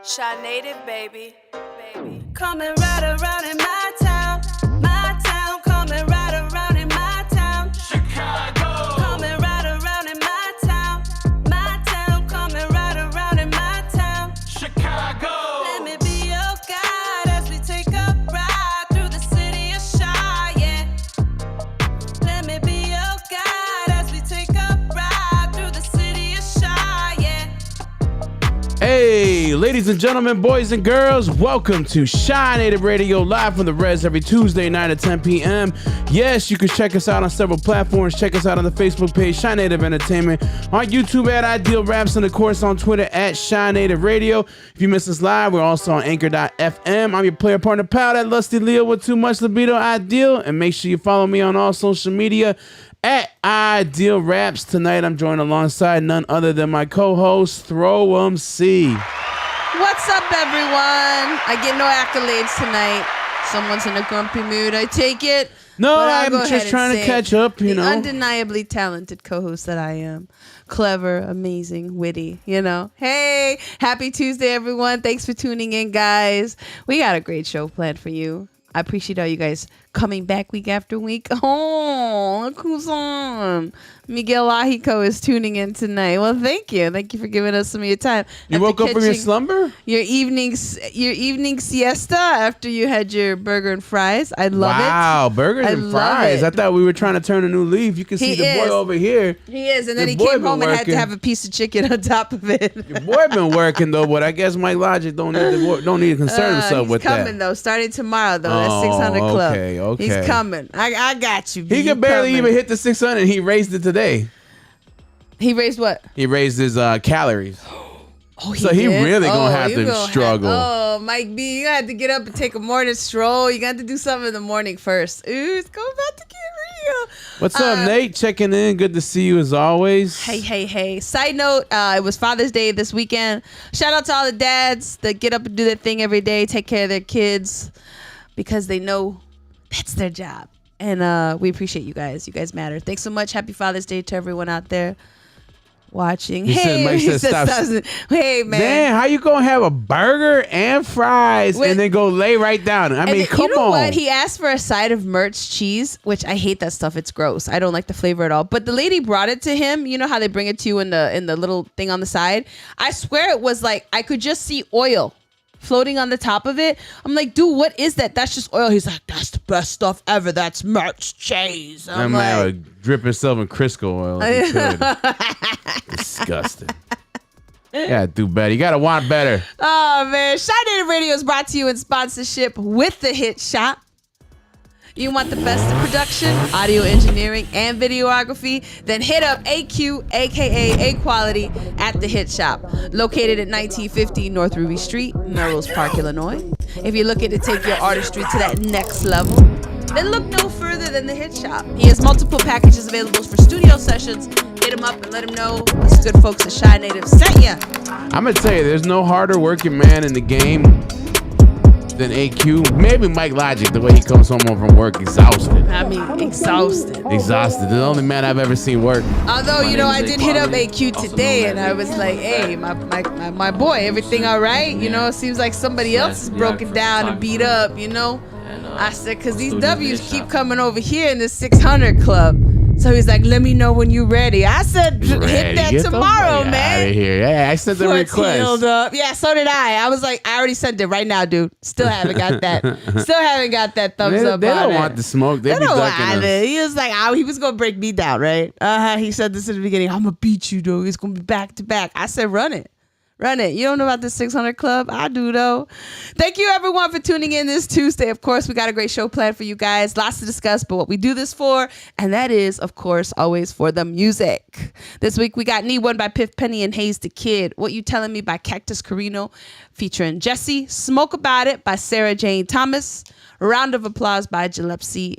Shy Native, baby. Coming right around in my town, coming right around in my town. Chicago. Coming right around in my town, coming right around in my town. Chicago. Let me be your guide as we take a ride through the city of Chi, yeah. Let me be your guide as we take a ride through the city of Chi, yeah. Hey, ladies and gentlemen, boys and girls, welcome to Shy Native Radio, live from the Res every Tuesday night at 10 p.m. Yes, you can check us out on several platforms. Check us out on the Facebook page, Shy Native Entertainment, on YouTube at Ideal Raps, and of course on Twitter at Shy Native Radio. If you miss us live, we're also on Anchor.fm. I'm your player partner, pal, that Lusty Leo with too much libido, Ideal, and make sure you follow me on all social media at Ideal Raps. Tonight, I'm joined alongside none other than my co-host, Throw 'em C. What's up, everyone? I get no accolades tonight. Someone's in a grumpy mood, I take it. No, But I'll go I'm ahead just and trying to say catch up, you the know. undeniably talented co-host that I am. Clever, amazing, witty, you know. Hey, happy Tuesday, everyone. Thanks for tuning in, guys. We got a great show planned for you. I appreciate all you guys coming back week after week. Oh, look who's on. Miguel Ajico is tuning in tonight. Well, thank you. Thank you for giving us some of your time. You After woke up from your catching slumber? Your evening siesta after you had your burger and fries. I love it. Wow, burgers I and love fries. it. I thought we were trying to turn a new leaf. You can see He the boy is. over here. He is, and then The he boy came been home and had working. to have a piece of chicken on top of it. Your boy been working though, but I guess Mike Logic don't need to concern himself he's with coming that. though, starting tomorrow though. Oh, That's 600 Club. okay. He's coming. I got you. B. He could barely even hit the 600. He raised it today. He raised what? He raised his calories. Oh, So he did? really gonna have you to gonna struggle. Oh, Mike B, you got to get up and take a morning stroll. You got to do something in the morning first. Ooh, it's going about to get real. What's up, Nate? Checking in. Good to see you as always. Hey. Side note, it was Father's Day this weekend. Shout out to all the dads that get up and do their thing every day, take care of their kids because they know that's their job. And we appreciate you guys. You guys matter. Thanks so much. Happy Father's Day to everyone out there watching. He said, Mike said, stop. Hey, man. Man, how you gonna have a burger and fries and then go lay right down? I mean, come you know on. what? He asked for a side of Mertz cheese, which I hate that stuff. It's gross. I don't like the flavor at all. But the lady brought it to him. You know how they bring it to you in the little thing on the side? I swear it was like I could just see oil floating on the top of it. I'm like, dude, what is that? That's just oil. He's like, that's the best stuff ever. That's Mertz cheese. That I'm man like, would drip himself in Crisco oil if he could. Disgusting. Yeah, do better. You gotta want better. oh man, Shy Native Radio is brought to you in sponsorship with The Hit Shop. You want the best in production, audio engineering, and videography? Then hit up AQ, aka A Quality, at The Hit Shop, located at 1950 North Ruby Street, Melrose Park, Illinois. If you're looking to take your artistry to that next level, then look no further than The Hit Shop. He has multiple packages available for studio sessions. Hit him up and let him know these good folks at Shy Native sent ya. I'm gonna tell you, there's no harder working man in the game than AQ. Maybe Mike Logic, the way he comes home from work exhausted. I mean, exhausted. Exhausted. The only man I've ever seen work. Although, you know, I did hit up AQ today and I was like, hey, my boy, everything all right? You know, it seems like somebody else is broken down and beat up, you know? I said, because these W's keep coming over here in this 600 Club. So he's like, let me know when you're ready. I said, hit that Get the tomorrow, fuck man. outta here. Yeah, I sent the Foot's request. healed up. Yeah, so did I. I was like, I already sent it right now, dude. Still haven't got that. Still haven't got that thumbs They up don't on want it. the smoke. They They be don't ducking want us. it. He was like, he was going to break me down, right? He said this in the beginning. I'm going to beat you, though. It's going to be back to back. I said, run it. Run it. You don't know about the 600 Club? I do, though. Thank you, everyone, for tuning in this Tuesday. Of course, we got a great show planned for you guys. Lots to discuss, but what we do this for, and that is, of course, always for the music. This week, we got Need One by Piff Penny and Hayes the Kid. What You Telling Me by Cactus Carino, featuring Jesse. Smoke About It by Sarah Jane Thomas. Round of Applause by Gillespie.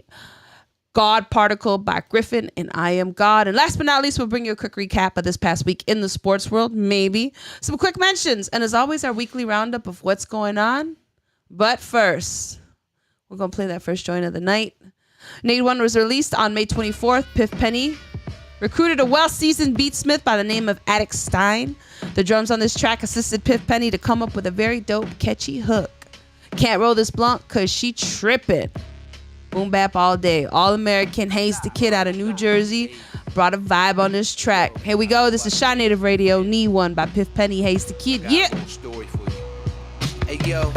God Particle by Griffin and I Am God. And last but not least, we'll bring you a quick recap of this past week in the sports world, maybe some quick mentions, and as always, our weekly roundup of what's going on. But first, we're going to play that first joint of the night. Need One was released on May 24th. Piff Penny recruited a well-seasoned beatsmith by the name of Attic Stein. The drums on this track assisted Piff Penny to come up with a very dope, catchy hook. Can't roll this blunt cause she trippin'. Boom bap all day. All-American Hayes the Kid out of New Jersey brought a vibe on this track. Here we go. This is Shy Native Radio, Knee One by Piff Penny, Hayes the Kid. Yeah. Story for you. Hey yo,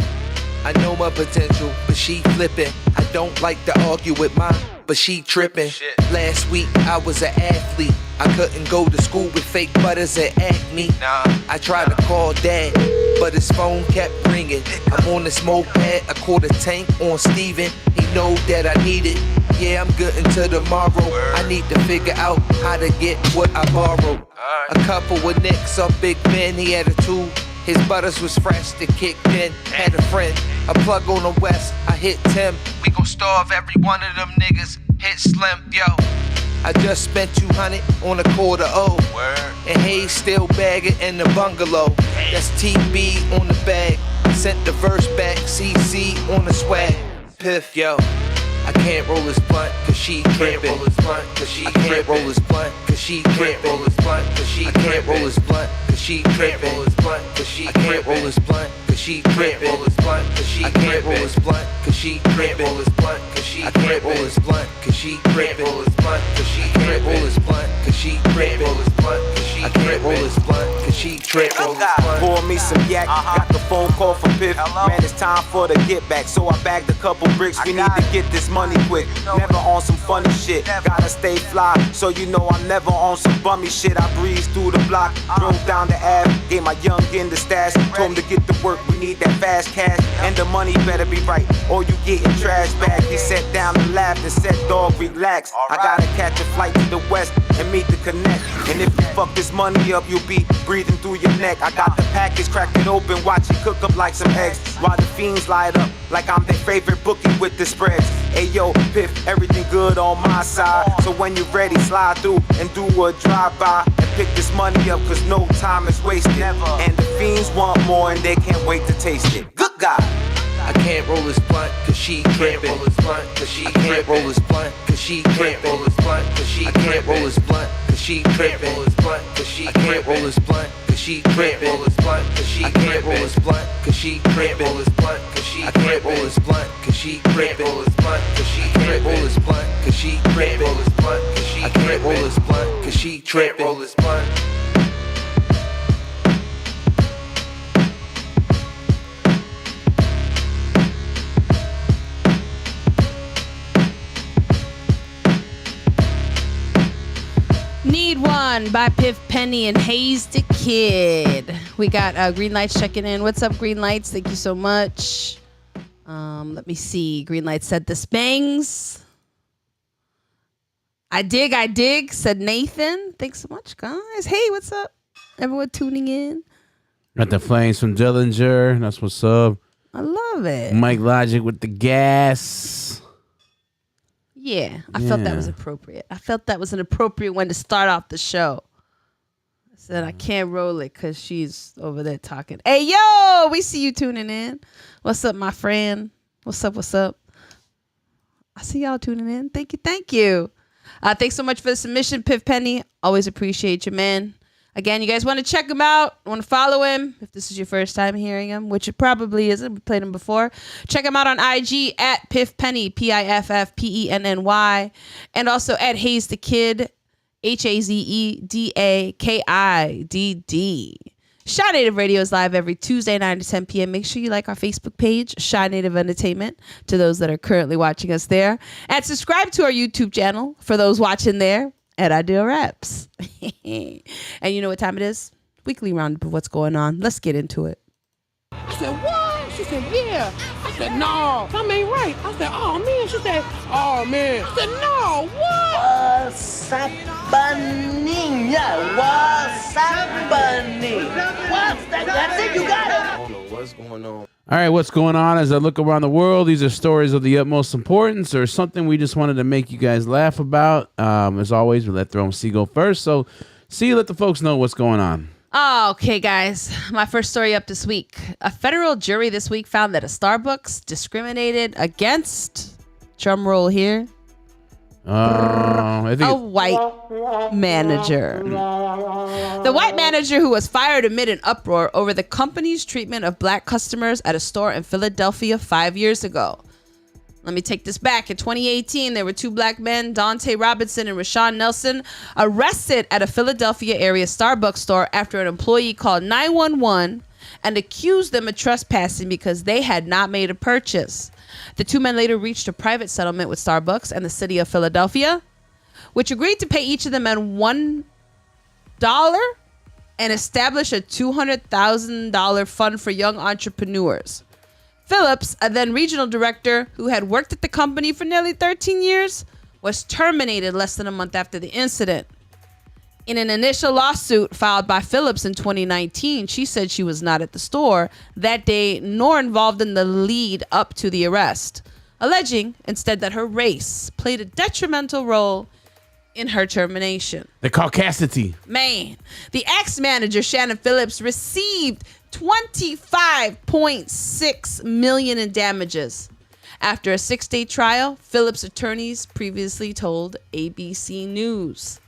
I know my potential, but she flippin'. I don't like to argue with mine, but she trippin'. Last week I was an athlete. I couldn't go to school with fake butters and acne. I tried to call dad, but his phone kept ringing. I'm on the smoke pad, a quarter tank on Steven. He know that I need it. Yeah, I'm good until tomorrow. I need to figure out how to get what I borrowed. A couple with nicks up Big Ben, he had a tube. His butters was fresh, the kicked in. Had a friend, a plug on the west. I hit Tim. We gon' starve every one of them niggas. Hit Slim, yo. I just spent 200 on a quarter O. And Hayes still bagging in the bungalow. That's TB on the bag. Sent the verse back, CC on the swag. Piff, yo. I can't roll his blunt cause she trippin'. I can't roll his blunt cause she trippin'. I can't roll his blunt cause she trippin'. I can't roll his blunt cause she trippin'. I can't roll his blunt cause she trippin'. I can't roll his blunt cause she trippin'. I can't roll his blunt cause she trippin'. I can't roll his blunt cause she trippin'. Pour me some yak, got the phone call from Piff. Man, it's time for the get back. So I bagged a couple bricks. We need to get this money quick. Never on some funny shit. Gotta stay fly, so you know I'm never on some bummy shit. I breezed through the block, drove down the Ave, gave my youngin' the stash. Told him to get to work, we need that fast cash. And the money better be right, or you getting trash back. He sat down and laughed and said, dog, relax. I gotta catch a flight to the west and meet the connect. And if you fuck this money up, you'll be breathing through your neck. I got the package, crack it open, watch it cook up like some eggs. While the fiends light up like I'm their favorite bookie with the spreads. Hey yo, Piff, everything good on my side. So when you're ready, slide through and do a drive-by and pick this money up, cause no time is wasted. And the fiends want more and they can't wait to taste it. Good God. I can't roll his blunt cause she trippin'. I can't roll his blunt cause she trippin'. I can't roll his blunt cause she trippin'. I can't roll his blunt cause she trippin'. I can't roll his blunt cause she trippin'. I can't roll his blunt cause she trippin'. I can't roll his blunt cause she trippin'. I can't roll his blunt cause she trippin'. Need One by Piff Penny and Hayes the Kid. We got Green Lights checking in. What's up, Green Lights? Thank you so much. Let me see. Green Lights said this bangs. I dig, said Nathan. Thanks so much, guys. Hey, what's up? Everyone tuning in. Got the flames from Dillinger. That's what's up. I love it. Mike Logic with the gas. Yeah, I felt that was appropriate. I felt that was an appropriate one to start off the show. I said, I can't roll it because she's over there talking. Hey, yo, we see you tuning in. What's up, my friend? What's up? I see y'all tuning in. Thank you. Thanks so much for the submission, Piff Penny. Always appreciate you, man. Again, you guys want to check him out, want to follow him, if this is your first time hearing him, which it probably isn't. We played him before. Check him out on IG at Piff Penny, PIFFPENNY, and also at Hayes the Kid, HAZEDAKIDD. Shy Native Radio is live every Tuesday, 9 to 10 p.m. Make sure you like our Facebook page, Shy Native Entertainment, to those that are currently watching us there. And subscribe to our YouTube channel for those watching there. At Ideal Raps. And you know what time it is? Weekly roundup of what's going on. Let's get into it. I said, what? She said, yeah. I said, no, something ain't right. I said, oh, man. She said, oh, man. I said, no, what? What's happening? Yeah, what's happening? What's that? That's it, you got it. I don't know what's going on. All right, what's going on as I look around the world? These are stories of the utmost importance or something we just wanted to make you guys laugh about. As always, we let Throne C go first. So, C, let the folks know what's going on. Oh, okay, guys. My first story up this week. A federal jury this week found that a Starbucks discriminated against, drum roll here, I think A white manager. The white manager who was fired amid an uproar over the company's treatment of black customers at a store in Philadelphia 5 years ago. Let me take this back. In 2018, there were two black men, Dante Robinson and Rashawn Nelson, arrested at a Philadelphia area Starbucks store after an employee called 911 and accused them of trespassing because they had not made a purchase. The two men later reached a private settlement with Starbucks and the city of Philadelphia, which agreed to pay each of the men $1 and establish a $200,000 fund for young entrepreneurs. Phillips, a then regional director who had worked at the company for nearly 13 years, was terminated less than a month after the incident. In an initial lawsuit filed by Phillips in 2019, she said she was not at the store that day nor involved in the lead up to the arrest, alleging instead that her race played a detrimental role in her termination. the caucasity. Man, the ex-manager Shannon Phillips received $25.6 million in damages. After a 6-day trial, Phillips' attorneys previously told ABC News.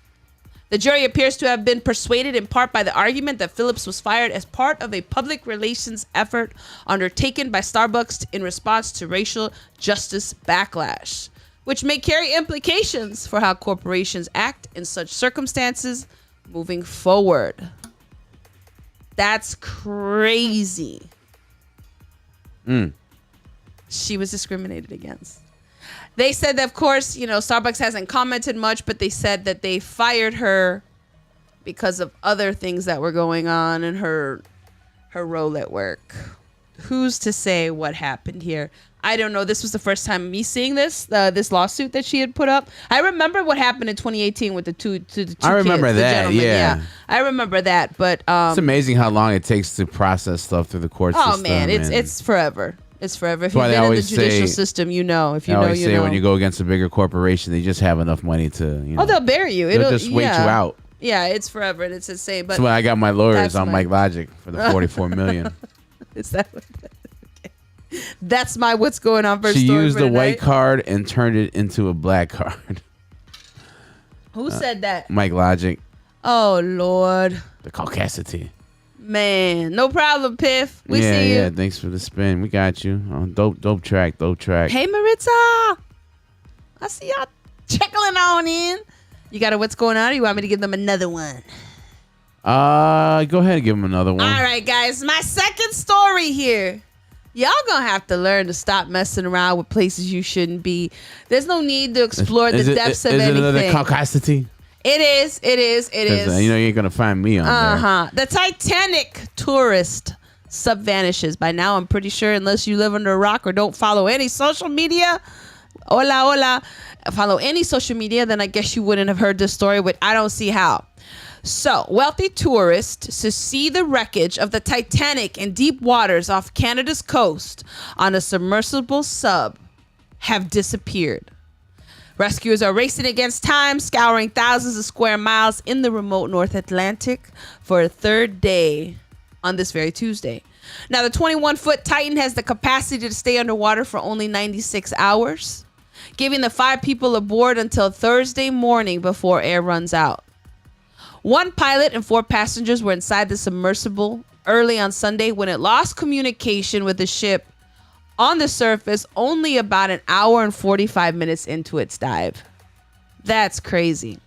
The jury appears to have been persuaded in part by the argument that Phillips was fired as part of a public relations effort undertaken by Starbucks in response to racial justice backlash, which may carry implications for how corporations act in such circumstances moving forward. That's crazy. She was discriminated against. They said that, of course, Starbucks hasn't commented much, but they said that they fired her because of other things that were going on in her role at work. Who's to say what happened here? I don't know. This was the first time me seeing this lawsuit that she had put up. I remember what happened in 2018 with the two I remember kids, the that, gentlemen. yeah. I remember that, but It's amazing how long it takes to process stuff through the court system. oh man, and it's forever. It's forever. If why you've they been in the always judicial say- system, you know. If you I know, always you say know. when you go against a bigger corporation, they just have enough money to, Oh, they'll bury you. they'll just wait you out. Yeah, it's forever and it's insane. But That's why I got my lawyers that's on my- Mike Logic for the $44 million. is that what okay. That's my what's going on first She story used for the white tonight. card and turned it into a black card. Who said that? Mike Logic, Oh Lord. the caucasity. Man, no problem, Piff. We see you. Yeah, thanks for the spin. We got you. Oh, dope track. Hey Maritza. I see y'all trickling on in. You got a what's going on, or you want me to give them another one? Go ahead and give him another one. All right, guys. My second story here. Y'all gonna have to learn to stop messing around with places you shouldn't be. There's no need to explore the depths of is anything. it another caucasity? It is. 'Cause, you ain't gonna find me on there. The Titanic tourist sub vanishes. By now, I'm pretty sure, unless you live under a rock or don't follow any social media, hola, follow any social media, then I guess you wouldn't have heard this story, but I don't see how. So, wealthy tourists to see the wreckage of the Titanic in deep waters off Canada's coast on a submersible sub have disappeared. Rescuers are racing against time, scouring thousands of square miles in the remote North Atlantic for a third day on this very Tuesday. Now, the 21-foot Titan has the capacity to stay underwater for only 96 hours, giving the 5 people aboard until Thursday morning before air runs out. 1 pilot and 4 passengers were inside the submersible early on Sunday when it lost communication with the ship on the surface only about an hour and 45 minutes into its dive. That's crazy.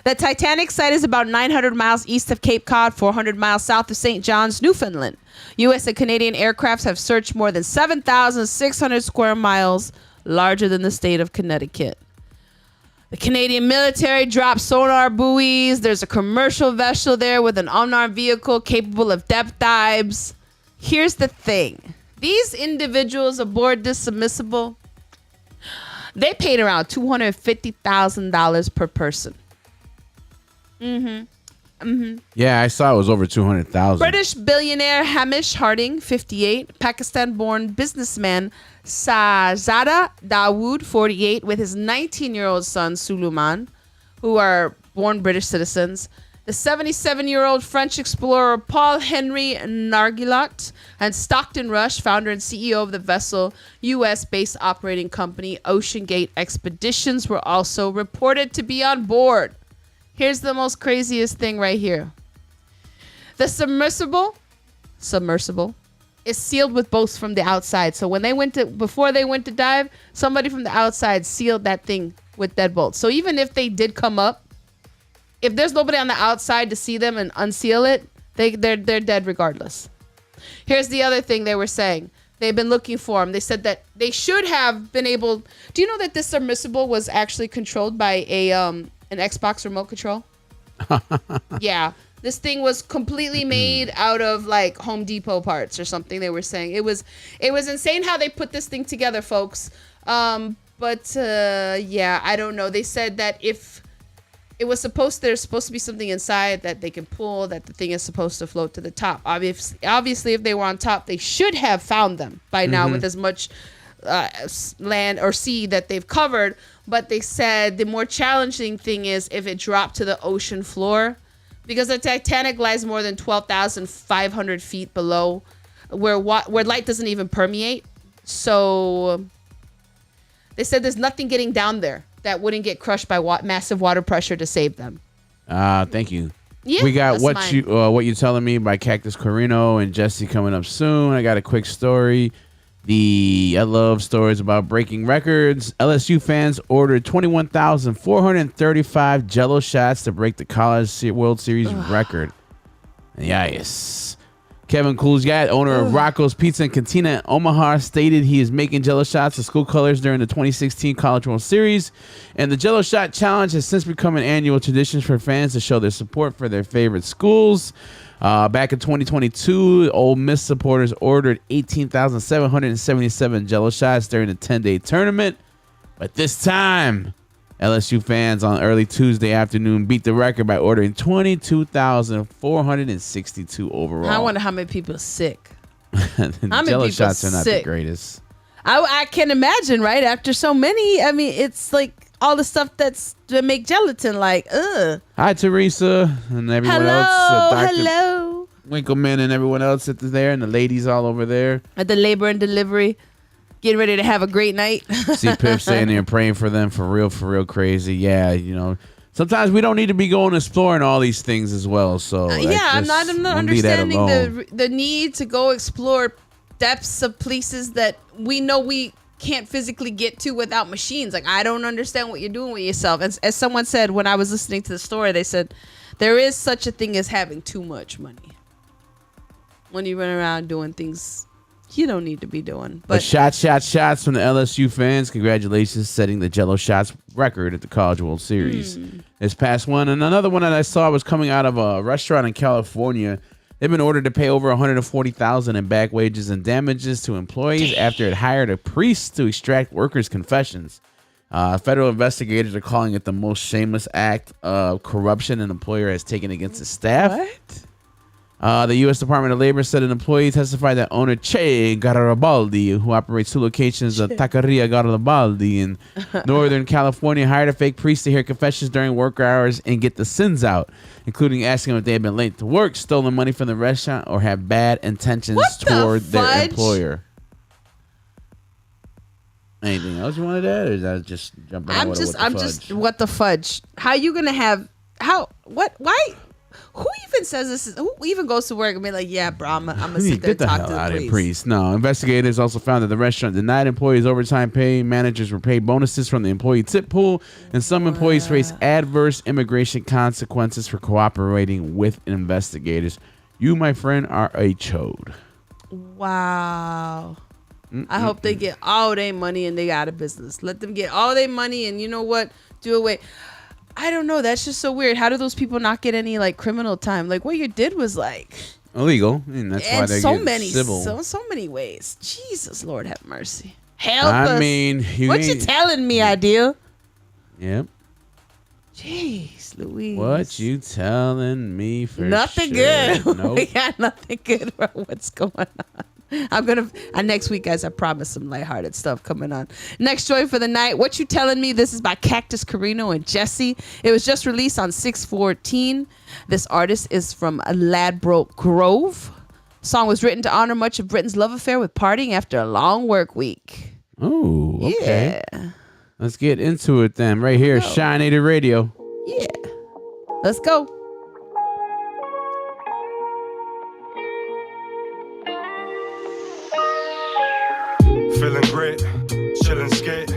The Titanic site is about 900 miles east of Cape Cod, 400 miles south of St. John's, Newfoundland. U.S. and Canadian aircrafts have searched more than 7,600 square miles, larger than the state of Connecticut. The Canadian military dropped sonar buoys. There's a commercial vessel there with an unarmed vehicle capable of depth dives. Here's the thing. These individuals aboard this submersible, they paid around $250,000 per person. Yeah, I saw it was over 200,000. British billionaire Hamish Harding, 58, Pakistan-born businessman Sajada Dawood, 48, with his 19-year-old son Suleiman, who are born British citizens. The 77-year-old French explorer Paul-Henri Nargeolet and Stockton Rush, founder and CEO of the vessel U.S.-based operating company OceanGate Expeditions, were also reported to be on board. Here's the most craziest thing right here. The submersible is sealed with bolts from the outside. So when before they went to dive, somebody from the outside sealed that thing with deadbolts. So even if they did come up, if there's nobody on the outside to see them and unseal it, they're dead regardless. Here's the other thing they were saying. They've been looking for them. They said that they should have been able. Do you know that this submersible was actually controlled by an Xbox remote control? Yeah. This thing was completely made out of like Home Depot parts or something. They were saying it was insane how they put this thing together, folks. But I don't know. They said that if it was there's supposed to be something inside that they can pull, that the thing is supposed to float to the top. Obviously, if they were on top, they should have found them by now with as much land or sea that they've covered. But they said the more challenging thing is if it dropped to the ocean floor, because the Titanic lies more than 12,500 feet below where light doesn't even permeate. So they said there's nothing getting down there that wouldn't get crushed by massive water pressure to save them. Thank you. Yeah, we got that's what you telling me by Cactus Carino and Jesse coming up soon. I got a quick story. I love stories about breaking records. LSU fans ordered 21,435 Jello shots to break the College World Series record. Yes. Kevin Coolsgat, owner of Rocco's Pizza and Cantina in Omaha, stated he is making Jello shots of school colors during the 2016 College World Series. And the Jello Shot Challenge has since become an annual tradition for fans to show their support for their favorite schools. Back in 2022, Ole Miss supporters ordered 18,777 Jello shots during the 10-day tournament. But this time, LSU fans on early Tuesday afternoon beat the record by ordering 22,462 overall. I wonder how many people are sick. Jello shots are not the greatest. I can imagine, right? After so many, I mean, it's like all the stuff that make gelatin, like, ugh. Hi, Teresa, and everyone else. Hello. Winkleman and everyone else there, and the ladies all over there. At the labor and delivery. Getting ready to have a great night. See Pip saying there praying for them for real crazy. Yeah, sometimes we don't need to be going exploring all these things as well. So I'm not understanding the need to go explore depths of places that we know we can't physically get to without machines. Like, I don't understand what you're doing with yourself. As someone said when I was listening to the story, they said there is such a thing as having too much money when you run around doing things you don't need to be doing. But shots from the LSU fans. Congratulations, setting the Jello shots record at the College World Series. This past one. And another one that I saw was coming out of a restaurant in California. They've been ordered to pay over $140,000 in back wages and damages to employees after it hired a priest to extract workers' confessions. Federal investigators are calling it the most shameless act of corruption an employer has taken against his staff. What? The U.S. Department of Labor said an employee testified that owner Che Garibaldi, who operates 2 locations of Taqueria Garibaldi in Northern California, hired a fake priest to hear confessions during work hours and get the sins out, including asking them if they had been late to work, stolen money from the restaurant, or have bad intentions toward their employer. Anything else you wanted to add, or is that just jumping out? What the fudge? How you gonna have? Why? Who even says this? Who even goes to work and be like, "Yeah, bro, I'm gonna sit there and talk to the priest." No, investigators also found that the restaurant denied employees overtime pay. Managers were paid bonuses from the employee tip pool, and some employees face adverse immigration consequences for cooperating with investigators. You, my friend, are a chode. Wow. I hope they get all their money and they out of business. Let them get all their money, and you know what? Do away. I don't know. That's just so weird. How do those people not get any like criminal time? Like what you did was like illegal, and that's why they get civil. So many ways. Jesus, Lord have mercy. Help us. I mean, what you telling me, Ideal? Yep. Jeez, Louise. What you telling me for nothing sure? good. Nope. We got nothing good about what's going on. I'm gonna next week, guys. I promise some lighthearted stuff coming on. Next joint for the night. What You Telling Me? This is by Cactus Carino and Jesse. It was just released on 6/14. This artist is from Ladbroke Grove. Song was written to honor much of Britain's love affair with partying after a long work week. Oh, okay. Yeah. Let's get into it then. Right here, Shine-aided Radio. Yeah. Let's go. Feeling great, chillin' skate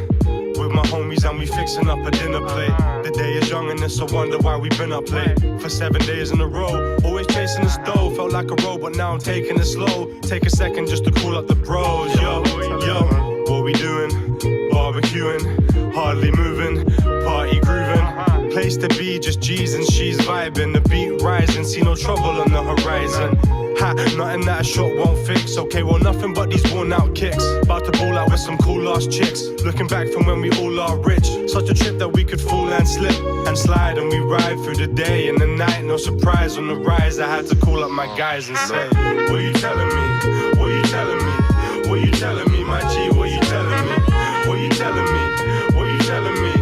with my homies and we fixing up a dinner plate. The day is young and it's a wonder why we been up late for 7 days in a row. Always chasing the stove, felt like a robot, now I'm taking it slow. Take a second just to cool up the bros. Yo, what we doing? Barbecuing, hardly moving, party grooving. Place to be, just G's and she's vibing. The beat rising, see no trouble on the horizon. Ha, nothing that a shot won't fix. Okay, well, nothing but these worn out kicks. About to ball out with some cool ass chicks. Looking back from when we all are rich. Such a trip that we could fall and slip and slide. And we ride through the day and the night. No surprise on the rise. I had to call up my guys and say, what you telling me? What you telling me? What you telling me, my G? What you telling me? What you telling me? What you telling me?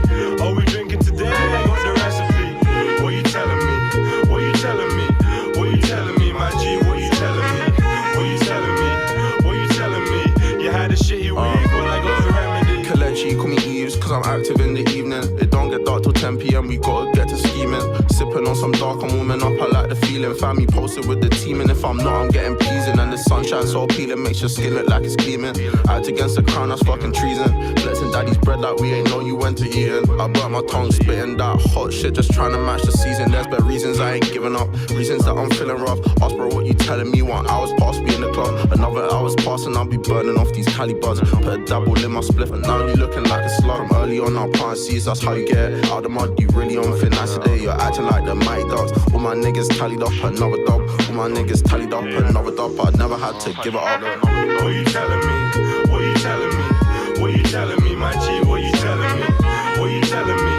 Are we drinking today? I got the recipe. What you telling me? What you telling me? What you telling me, my G? What you telling me? What you telling me? What you telling me? You had a shitty week, but I got the remedy. Kalechi, call me Eves, cause I'm active in the evening. It don't get dark till 10 p.m, we gotta get to scheming. Sipping on some dark, I'm warming up, I like the feeling. Family posted with the team, and if I'm not, I'm getting pleasing. And the sunshine so appealing, makes your skin look like it's gleaming. Act against the crown, that's fucking treason. Flexing daddy's bread like we ain't know you went to eating. I burnt my tongue spitting that hot shit, just trying to match the season. There's better reasons I ain't giving up, reasons that I'm feeling rough. Ask bro, what you telling me? 1 hour's past, be in the club. Another hour's passing, I'll be burning off these Cali buds. Put a dabble in my spliff, and now you looking like a slug. From early on, I'll plant seeds, that's how you get it. Out the mud, you really on thin ice today. You're acting like the mighty dogs. All my niggas tallied up, another dub. All my niggas tallied up, another dub. But I never had to give it up. What you telling me? What you telling me? What you telling me, my G? What you telling me? What you telling me?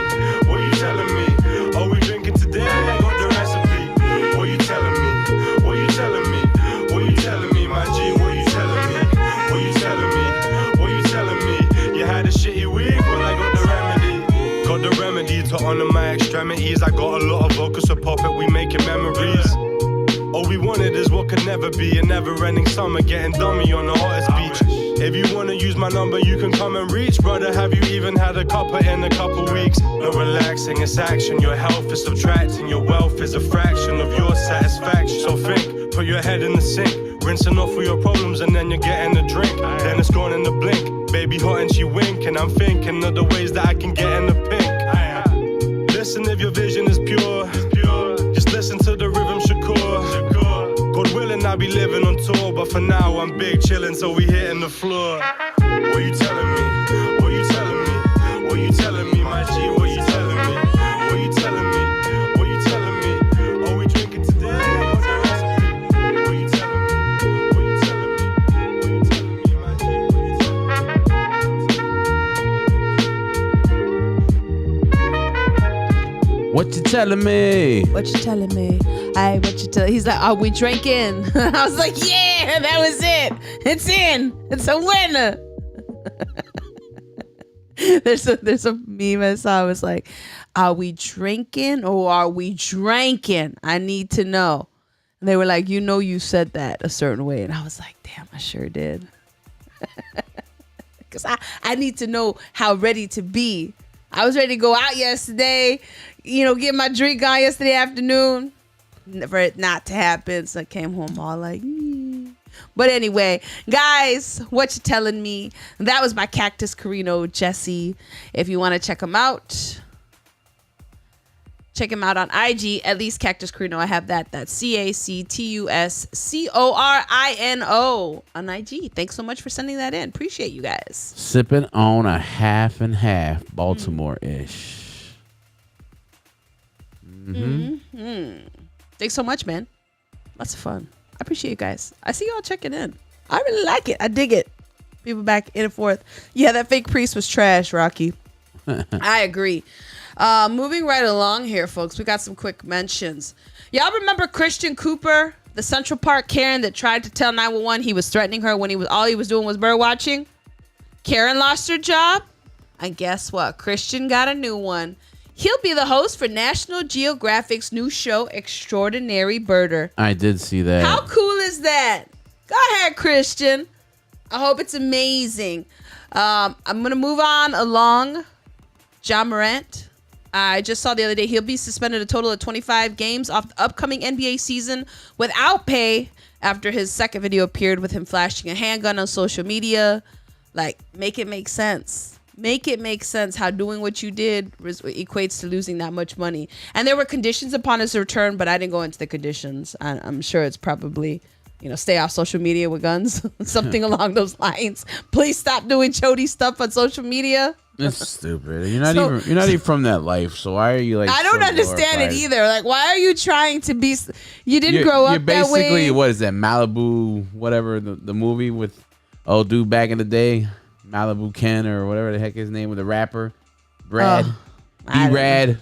What you telling me? Are we drinking today? I got the recipe. What you telling me? What you telling me? What you telling me, my G? What you telling me? What you telling me? What you telling me? You had a shitty week, well I got the remedy. Got the remedy to honor my extremities. I got a lot of vocals to pop it, we making memories. All we wanted is what could never be. A never-ending summer, getting dummy on the hottest beach. If you wanna use my number, you can come and reach. Brother, have you even had a cuppa in a couple weeks? No relaxing, it's action. Your health is subtracting. Your wealth is a fraction of your satisfaction. So think, put your head in the sink. Rinsing off all your problems and then you're getting a drink. Then it's gone in the blink. Baby hot and she wink. And I'm thinking of the ways that I can get in the pink. Listen if your vision is pure. Just listen to the rhythm, Shakur. God willing, I'll be living on tour, but for now I'm big chillin', so we hitting the floor. What you telling me? What you telling me? What you telling me, my G? What you telling me? What you telling me? What you telling me? Are we drinking today? What's the recipe? What you telling me? What you telling me? What you telling me, my G? What you telling me? What you telling me? What you telling me? What you tell? He's like, are we drinking? I was like, yeah, that was it. It's in. It's a winner. there's a meme I saw. It was like, are we drinking or are we drinking? I need to know. And they were like, you said that a certain way. And I was like, damn, I sure did. Because I need to know how ready to be. I was ready to go out yesterday, get my drink on yesterday afternoon. For it not to happen. So I came home all like, But anyway, guys, what you telling me? That was by Cactus Carino, Jesse. If you want to check him out on IG, at least Cactus Carino. I have that. That's CACTUSCORINO on IG. Thanks so much for sending that in. Appreciate you guys. Sipping on a half and half, Baltimore-ish. Thanks so much, man. Lots of fun. I appreciate you guys. I see y'all checking in. I really like it. I dig it. People back in and forth. Yeah, that fake priest was trash, Rocky. I agree. Moving right along here, folks. We got some quick mentions. Y'all remember Christian Cooper the Central Park Karen that tried to tell 911 he was threatening her when all he was doing was bird watching. Karen lost her job. And guess what? Christian got a new one. He'll be the host for National Geographic's new show, Extraordinary Birder. I did see that. How cool is that? Go ahead, Christian. I hope it's amazing. I'm going to move on along. Ja Morant. I just saw the other day he'll be suspended a total of 25 games off the upcoming NBA season without pay after his second video appeared with him flashing a handgun on social media. Like, make it make sense. Make it make sense how doing what you did equates to losing that much money. And there were conditions upon his return, but I didn't go into the conditions. I'm sure it's probably, stay off social media with guns, something along those lines. Please stop doing chody stuff on social media. It's stupid. You're not even from that life. So why are you like? I don't understand it either. Like, why are you trying to be? You didn't grow up that way. You're basically, what is that, Malibu, whatever the movie with old dude back in the day, Malibu Ken or whatever the heck his name was, the rapper, Brad, B-Rad.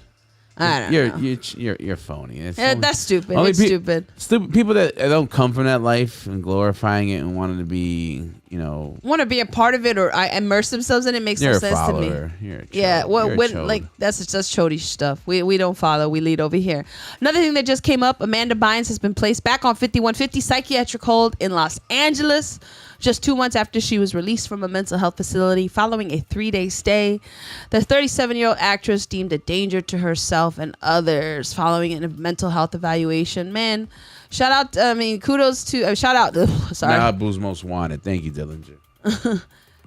I don't know. You're phony. That's stupid. It's stupid. Stupid people that don't come from that life and glorifying it and wanting to be, want to be a part of it or immerse themselves in it makes no sense to me. You're a that's chody stuff. We don't follow. We lead over here. Another thing that just came up: Amanda Bynes has been placed back on 5150 psychiatric hold in Los Angeles. Just 2 months after she was released from a mental health facility following a 3-day stay. The 37-year-old actress deemed a danger to herself and others following a mental health evaluation. Man, kudos to, sorry. Malibu's Most Wanted. Thank you, Dillinger.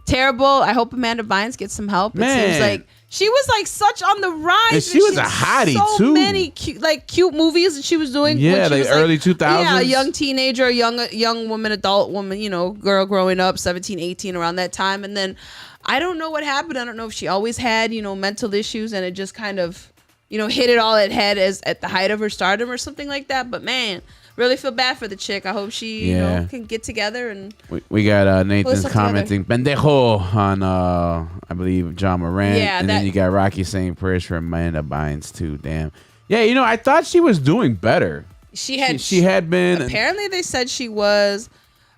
Terrible. I hope Amanda Bynes gets some help. It seems like she was like such on the rise. And she was a hottie so too. So many cute movies that she was doing. Yeah, like early 2000s. Yeah, a young teenager, a young woman, adult woman, girl growing up, 17, 18, around that time. And then I don't know what happened. I don't know if she always had, mental issues and it just kind of, hit it all at head at the height of her stardom or something like that. But man, really feel bad for the chick. I hope she can get together and we got Nathan's commenting pendejo on I believe Ja Morant. And then you got Rocky saying prayers for Amanda Bynes too. Damn. Yeah, I thought she was doing better. She had been. Apparently they said she was.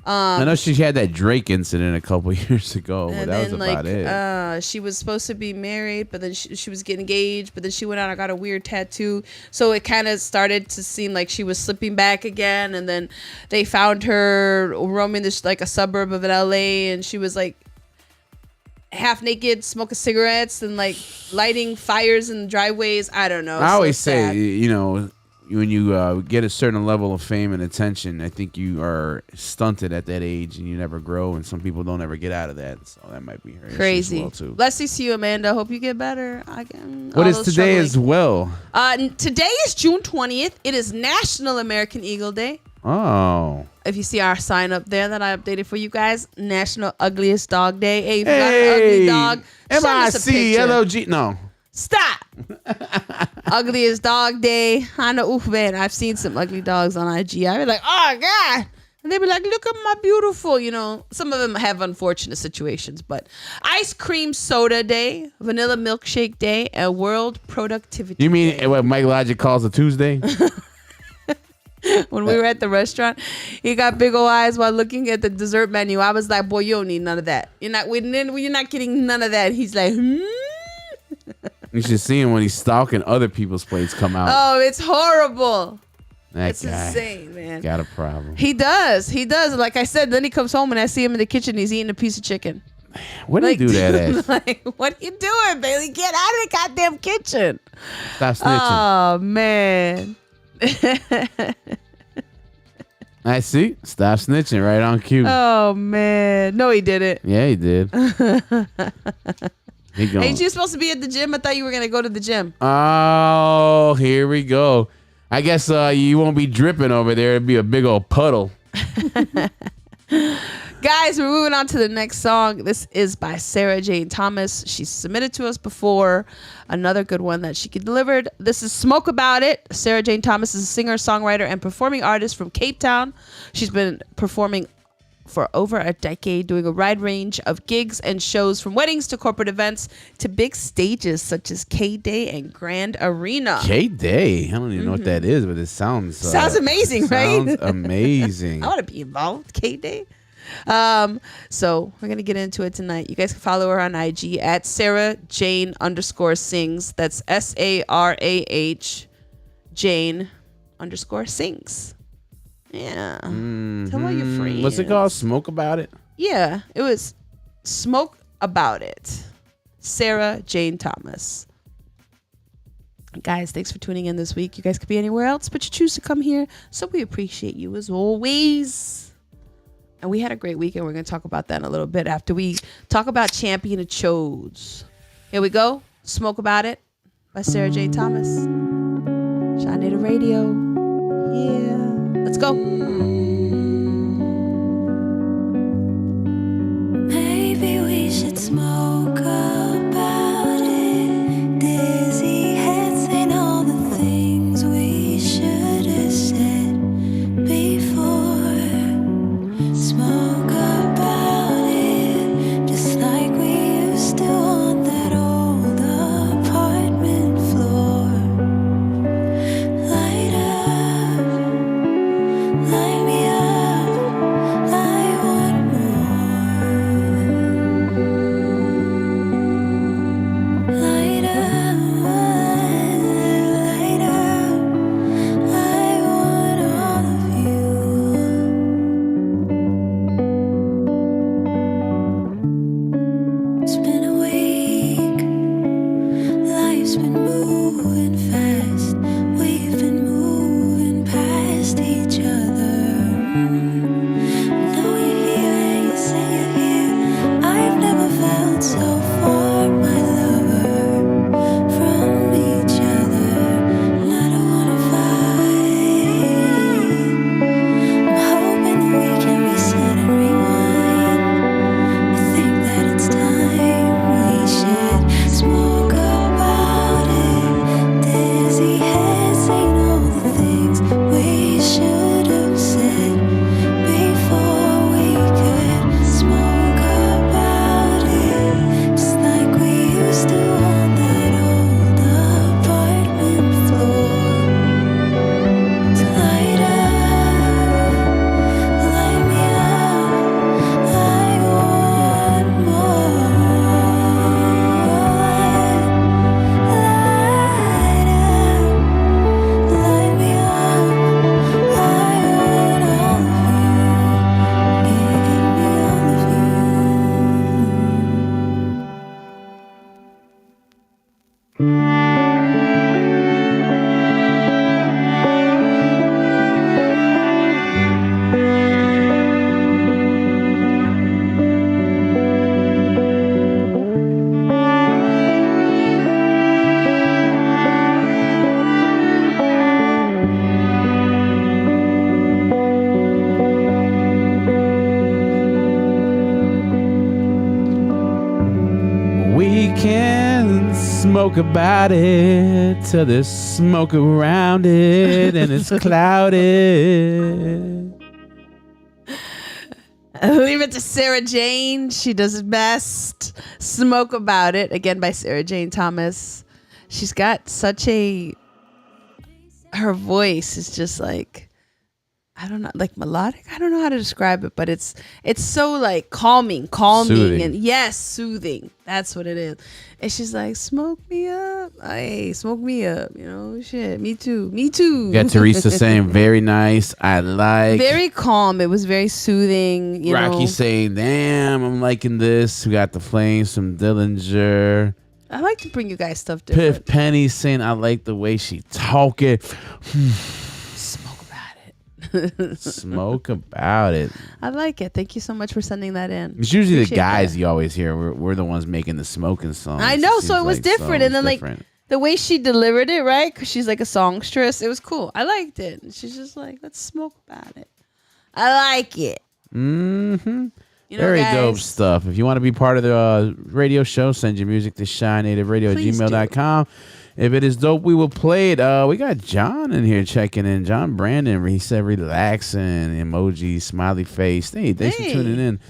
I know she had that Drake incident a couple years ago, but that was about it. She was supposed to be married, but then she was getting engaged, but then she went out and got a weird tattoo. So it kind of started to seem like she was slipping back again. And then they found her roaming this like a suburb of LA, and she was like half naked, smoking cigarettes and like lighting fires in driveways. I don't know. I always say, when you get a certain level of fame and attention, I think you are stunted at that age and you never grow, and some people don't ever get out of that. So that might be her crazy. As well too. Let's see you, Amanda. Hope you get better. What is today as well? Today is June 20th. It is National American Eagle Day. Oh. If you see our sign up there that I updated for you guys, National Ugliest Dog Day. Hey, if you got an ugly dog, send us a picture. MICLOG. No. Stop. Ugliest Dog Day. I know, man, I've seen some ugly dogs on IG. I be like, oh, God. And they be like, look at my beautiful, Some of them have unfortunate situations, but Ice Cream Soda Day, Vanilla Milkshake Day, and World Productivity You mean Day. what Mike Logic calls a Tuesday? When we were at the restaurant, he got big old eyes while looking at the dessert menu. I was like, boy, you don't need none of that. You're not getting none of that. He's like, You should see him when he's stalking other people's plates come out. Oh, it's horrible. It's insane, man. Got a problem. He does. Like I said, then he comes home and I see him in the kitchen. He's eating a piece of chicken. What do you do that at? Like, what are you doing, Bailey? Get out of the goddamn kitchen. Stop snitching. Oh, man. I see. Stop snitching right on cue. Oh, man. No, he didn't. Yeah, he did. Ain't you supposed to be at the gym? I thought you were going to go to the gym. Oh, here we go. I guess you won't be dripping over there. It'd be a big old puddle. Guys, we're moving on to the next song. This is by Sarah Jane Thomas. She's submitted to us before. Another good one that she delivered. This is Smoke About It. Sarah Jane Thomas is a singer, songwriter, and performing artist from Cape Town. She's been performing for over a decade, doing a wide range of gigs and shows from weddings to corporate events to big stages such as K-Day and Grand Arena. K-Day. I don't even know what that is, but it sounds amazing, right? Sounds amazing. I want to be involved, K-Day. So we're going to get into it tonight. You guys can follow her on IG at Sarah Jane _sings. That's SARAH Jane _sings. Yeah. Tell all your friends. What's it called? Smoke About It? Yeah, it was Smoke About It. Sarah Jane Thomas. Guys, thanks for tuning in this week. You guys could be anywhere else, but you choose to come here, so we appreciate you as always. And we had a great weekend. We're going to talk about that in a little bit after we talk about Champion of Chodes. Here we go. Smoke About It by Sarah Jane Thomas. Shine Native Radio. Yeah. Let's go. Maybe we should smoke about it. Dizzy heads and all the things we should have said before. Smoke about it, just like we used to on that old apartment floor. Light up, light me up, I want more. Light up, I want all of you. It's been a week, life's been moving fast. We've been moving past each other. Know you're here and you say you're here. I've never felt so far, my lover, from each other. And I don't wanna fight. I'm hoping that we can reset and rewind. I think that it's time we should smoke about it. Dizzy heads ain't all the things we should have said before we could smoke about it. Just like we used to on that old apartment floor. So light me up, I want more. Light me up, I want all of you. Give me all of We can smoke about it till there's smoke around it and it's clouded. Leave it to Sarah Jane. She does it best. Smoke About It, again by Sarah Jane Thomas. She's got such her voice is just like, I don't know, like melodic. I don't know how to describe it, but it's so like calming Soothing. and yes, soothing. That's what it is. And she's like, smoke me up. Hey, smoke me up. You know, shit. Me too. Got Teresa saying very nice. I like. Very calm. It was very soothing. You Rocky know. saying, damn, I'm liking this. We got the Flames from Dillinger. I like to bring you guys stuff different. Piff Penny saying, I like the way she talk it. Smoke about it. Smoke about it. I like it. Thank you so much for sending that in. It's usually Appreciate the guys that. you always hear. We're the ones making the smoking songs. I know, so seems it was like different. so And then different. like the way she delivered it, right? Because she's like a songstress. It was cool. I liked it. And she's just like, let's smoke about it. I like it. Mm-hmm. You know, Very guys, dope stuff. If you want to be part of the radio show, send your music to Please shinenativeRadio@gmail.com. If it is dope, we will play it. We got John in here checking in. John Brandon, he said relaxing, emoji, smiley face. Hey, thanks for tuning in.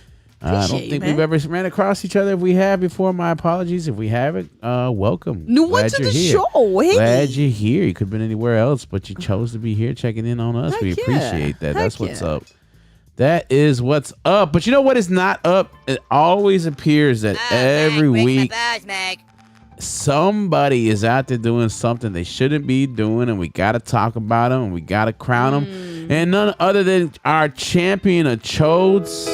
I don't think we've ever ran across each other. If we have before, my apologies. If we haven't, welcome. New one to the show. Hey. Glad you're here. You could have been anywhere else, but you chose to be here checking in on us. We appreciate that. That's what's up. That is what's up. But you know what is not up? It always appears that every week somebody is out there doing something they shouldn't be doing, and we got to talk about them, and we got to crown them. And none other than our champion of chodes.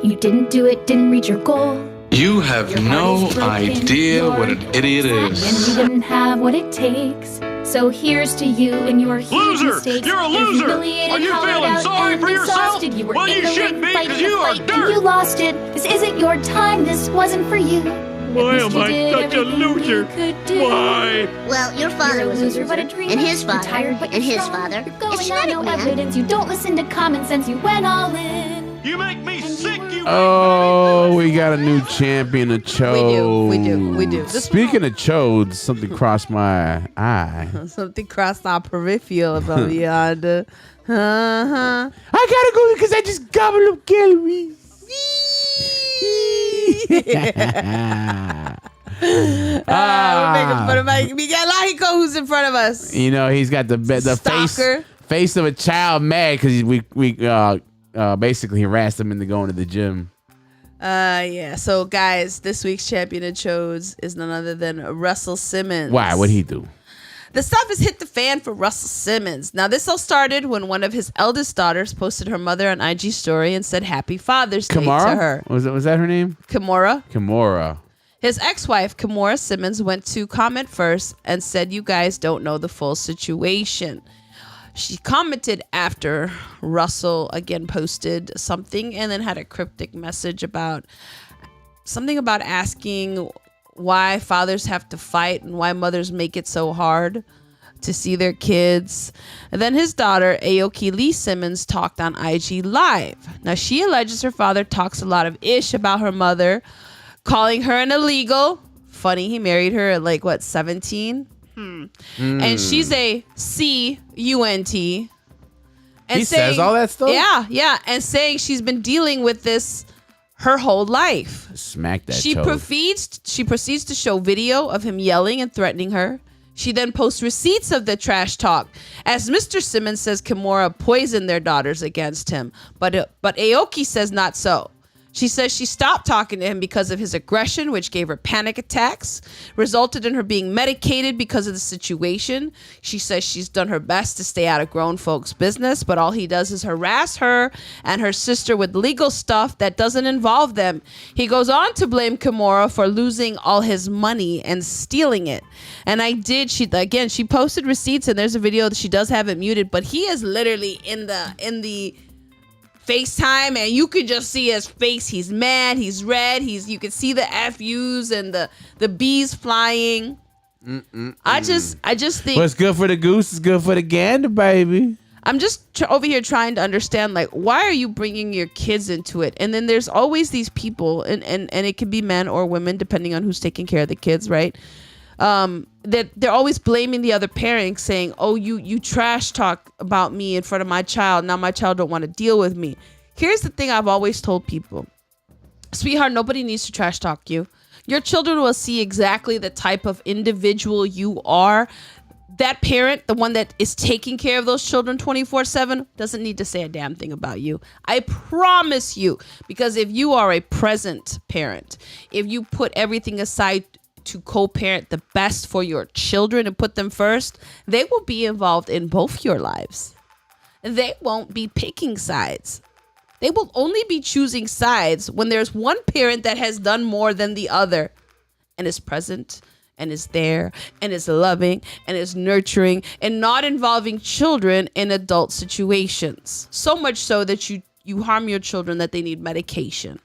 You didn't do it, didn't reach your goal. You have no idea what an idiot is. And you didn't have what it takes. So here's to you and your huge mistakes. You're a loser! Are you feeling sorry for yourself? Well, you should be, because you are dirt! And you lost it. This isn't your time. This wasn't for you. Why am I such a loser? Why? Well, your father was a loser, but a dreamer. And his father, tired, but and his strong. father. You're going It's on genetic, no man. evidence. You don't listen to common sense. You went all in. You make me sick, you Oh, we got a new champion of chodes. We do. Speaking of chodes, something crossed my eye. Something crossed our peripheral above yonder. I gotta go because I just gobbled up calories. We're making fun of Mike. We got Lahiko who's in front of us. You know, he's got the face of a child mad because we basically harassed him into going to the gym. Yeah. So, guys, this week's champion of chodes is none other than Russell Simmons. Why? What'd he do? The stuff has hit the fan for Russell Simmons. Now, this all started when one of his eldest daughters posted her mother on IG story and said Happy Father's Day to her. Was that her name? Kimora. His ex-wife, Kimora Simmons, went to comment first and said, "You guys don't know the full situation." She commented after Russell again posted something and then had a cryptic message about something about asking why fathers have to fight and why mothers make it so hard to see their kids. And then his daughter, Aoki Lee Simmons, talked on IG Live. Now, she alleges her father talks a lot of ish about her mother, calling her an illegal. Funny, he married her at 17? And she's a C-U-N-T. And he says all that stuff? Yeah. And saying she's been dealing with this her whole life. Smack that She proceeds to show video of him yelling and threatening her. She then posts receipts of the trash talk. As Mr. Simmons says Kimora poisoned their daughters against him. But Aoki says not so. She says she stopped talking to him because of his aggression, which gave her panic attacks, resulted in her being medicated because of the situation. She says she's done her best to stay out of grown folks' business, but all he does is harass her and her sister with legal stuff that doesn't involve them. He goes on to blame Kimora for losing all his money and stealing it. And she posted receipts, and there's a video that she does have it muted, but he is literally in the FaceTime, and you could just see his face. He's mad. He's red. You can see the FUs and the bees flying. I just think what's good for the goose is good for the gander, baby. I'm just over here trying to understand, why are you bringing your kids into it? And then there's always these people, and it can be men or women, depending on who's taking care of the kids, right? That they're always blaming the other parent, saying, "Oh, you trash talk about me in front of my child. Now my child don't want to deal with me." Here's the thing I've always told people, sweetheart, nobody needs to trash talk you. Your children will see exactly the type of individual you are. That parent, the one that is taking care of those children 24/7, doesn't need to say a damn thing about you. I promise you, because if you are a present parent, if you put everything aside to co-parent the best for your children and put them first, they will be involved in both your lives. They won't be picking sides. They will only be choosing sides when there's one parent that has done more than the other and is present and is there and is loving and is nurturing and not involving children in adult situations. So much so that you harm your children that they need medication.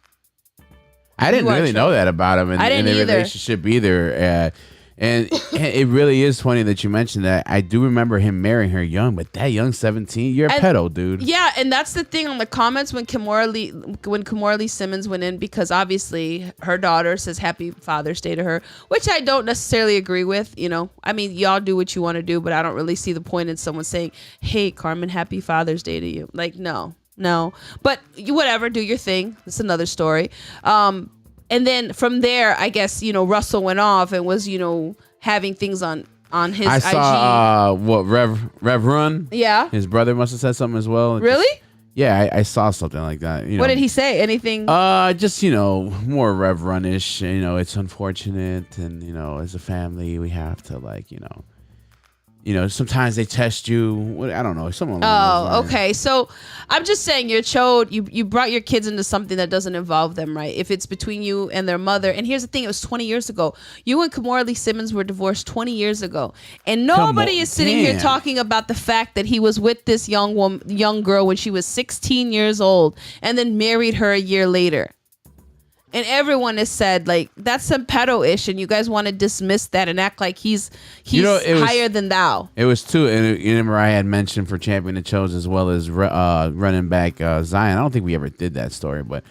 I didn't really know that about him in the relationship either. And it really is funny that you mentioned that. I do remember him marrying her young, but that young 17, you're a pedo, dude. Yeah, and that's the thing on the comments when Kimora Lee Simmons went in, because obviously her daughter says Happy Father's Day to her, which I don't necessarily agree with. You know, I mean, y'all do what you want to do, but I don't really see the point in someone saying, "Hey, Carmen, Happy Father's Day to you." Like, no. But whatever, do your thing. It's another story. And then from there, I guess, you know, Russell went off and was, you know, having things on his IG. I saw Rev Run. Yeah. His brother must have said something as well. Really? Yeah, I saw something like that. You know. What did he say? Anything? Just, you know, more Rev Run-ish. You know, it's unfortunate, and, you know, as a family, we have to, like, you know, sometimes they test you. I don't know. Someone. Oh, okay. So I'm just saying, you're chode. You brought your kids into something that doesn't involve them, right? If it's between you and their mother. And here's the thing: it was 20 years ago. You and Kimora Lee Simmons were divorced 20 years ago, and nobody is sitting here talking about the fact that he was with this young girl when she was 16 years old, and then married her a year later. And everyone has said, like, that's some pedo-ish, and you guys want to dismiss that and act like he's higher than thou. It was two, and you remember I had mentioned for Champion of Chose as well as running back Zion. I don't think we ever did that story, but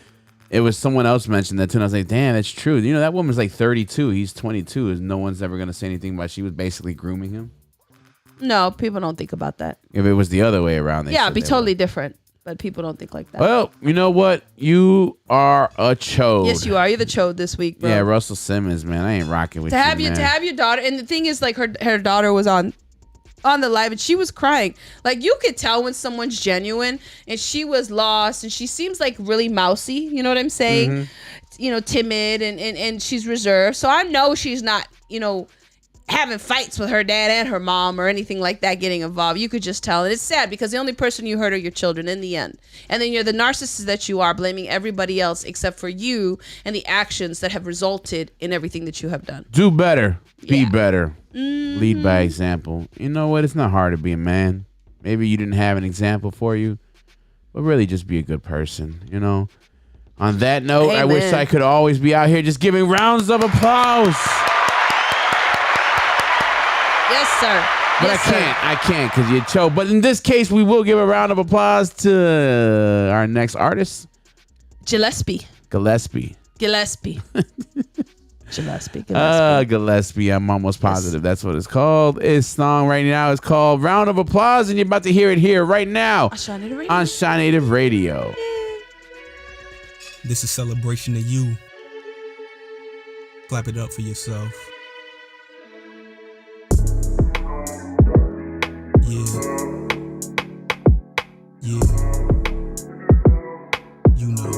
it was someone else mentioned that too, and I was like, damn, that's true. You know, that woman's like 32. He's 22. No one's ever going to say anything about she was basically grooming him. No, people don't think about that. If it was the other way around. Yeah, it'd be totally different. But people don't think like that. Well, you know what? You are a chode. Yes, you are. You're the chode this week, bro. Yeah, Russell Simmons, man. I ain't rocking with to have you, man. To have your daughter, and the thing is, like, her daughter was on the live, and she was crying. Like, you could tell when someone's genuine, and she was lost, and she seems like really mousy. You know what I'm saying? Mm-hmm. You know, timid, and she's reserved. So I know she's not, you know, having fights with her dad and her mom or anything like that, getting involved. You could just tell. And it's sad because the only person you hurt are your children in the end. And then you're the narcissist that you are, blaming everybody else except for you and the actions that have resulted in everything that you have done. Do better. Be better. Lead by example. You know what? It's not hard to be a man. Maybe you didn't have an example for you, but really just be a good person, you know? On that note, Amen. I wish I could always be out here just giving rounds of applause. Yes, sir. But yes, I can't because you're choked. But in this case, we will give a round of applause to our next artist. Gillespie. Gillespie. Gillespie. I'm almost positive that's what it's called. His song right now is called Round of Applause, and you're about to hear it here right now on Shy Native Radio. This is celebration of you. Clap it up for yourself. You know.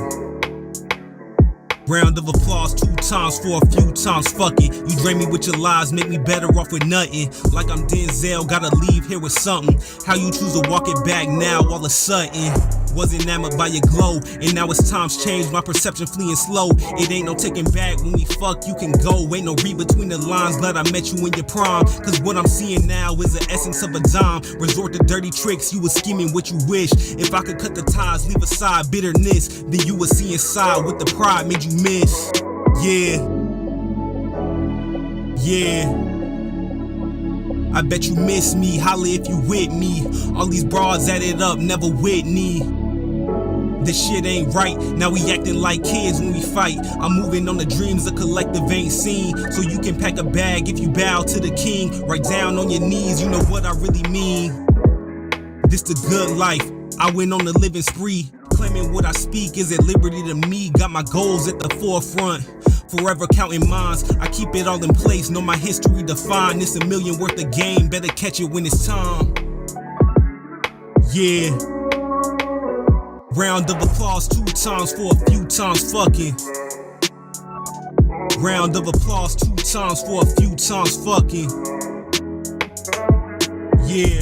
Round of applause 2 times for a few times, fuck it. You drain me with your lies, make me better off with nothing. Like I'm Denzel, gotta leave here with something. How you choose to walk it back now all of a sudden. Was enamored by your glow, and now it's times change, my perception fleeing slow. It ain't no taking back, when we fuck you can go. Ain't no read between the lines, glad I met you in your prime. Cause what I'm seeing now is the essence of a dime. Resort to dirty tricks, you was scheming what you wish. If I could cut the ties, leave aside bitterness, then you would see inside what the pride made you miss. Yeah. I bet you miss me, holla if you with me. All these broads added up, never Whitney. This shit ain't right, now we acting like kids when we fight. I'm moving on the dreams the collective ain't seen. So you can pack a bag if you bow to the king. Right down on your knees, you know what I really mean. This the good life, I went on the living spree. Claiming what I speak is at liberty to me. Got my goals at the forefront, forever counting mines. I keep it all in place, know my history defined. It's $1 million worth of game, better catch it when it's time. Yeah. Round of applause 2 times for a few times fucking. Round of applause 2 times for a few times fucking. Yeah.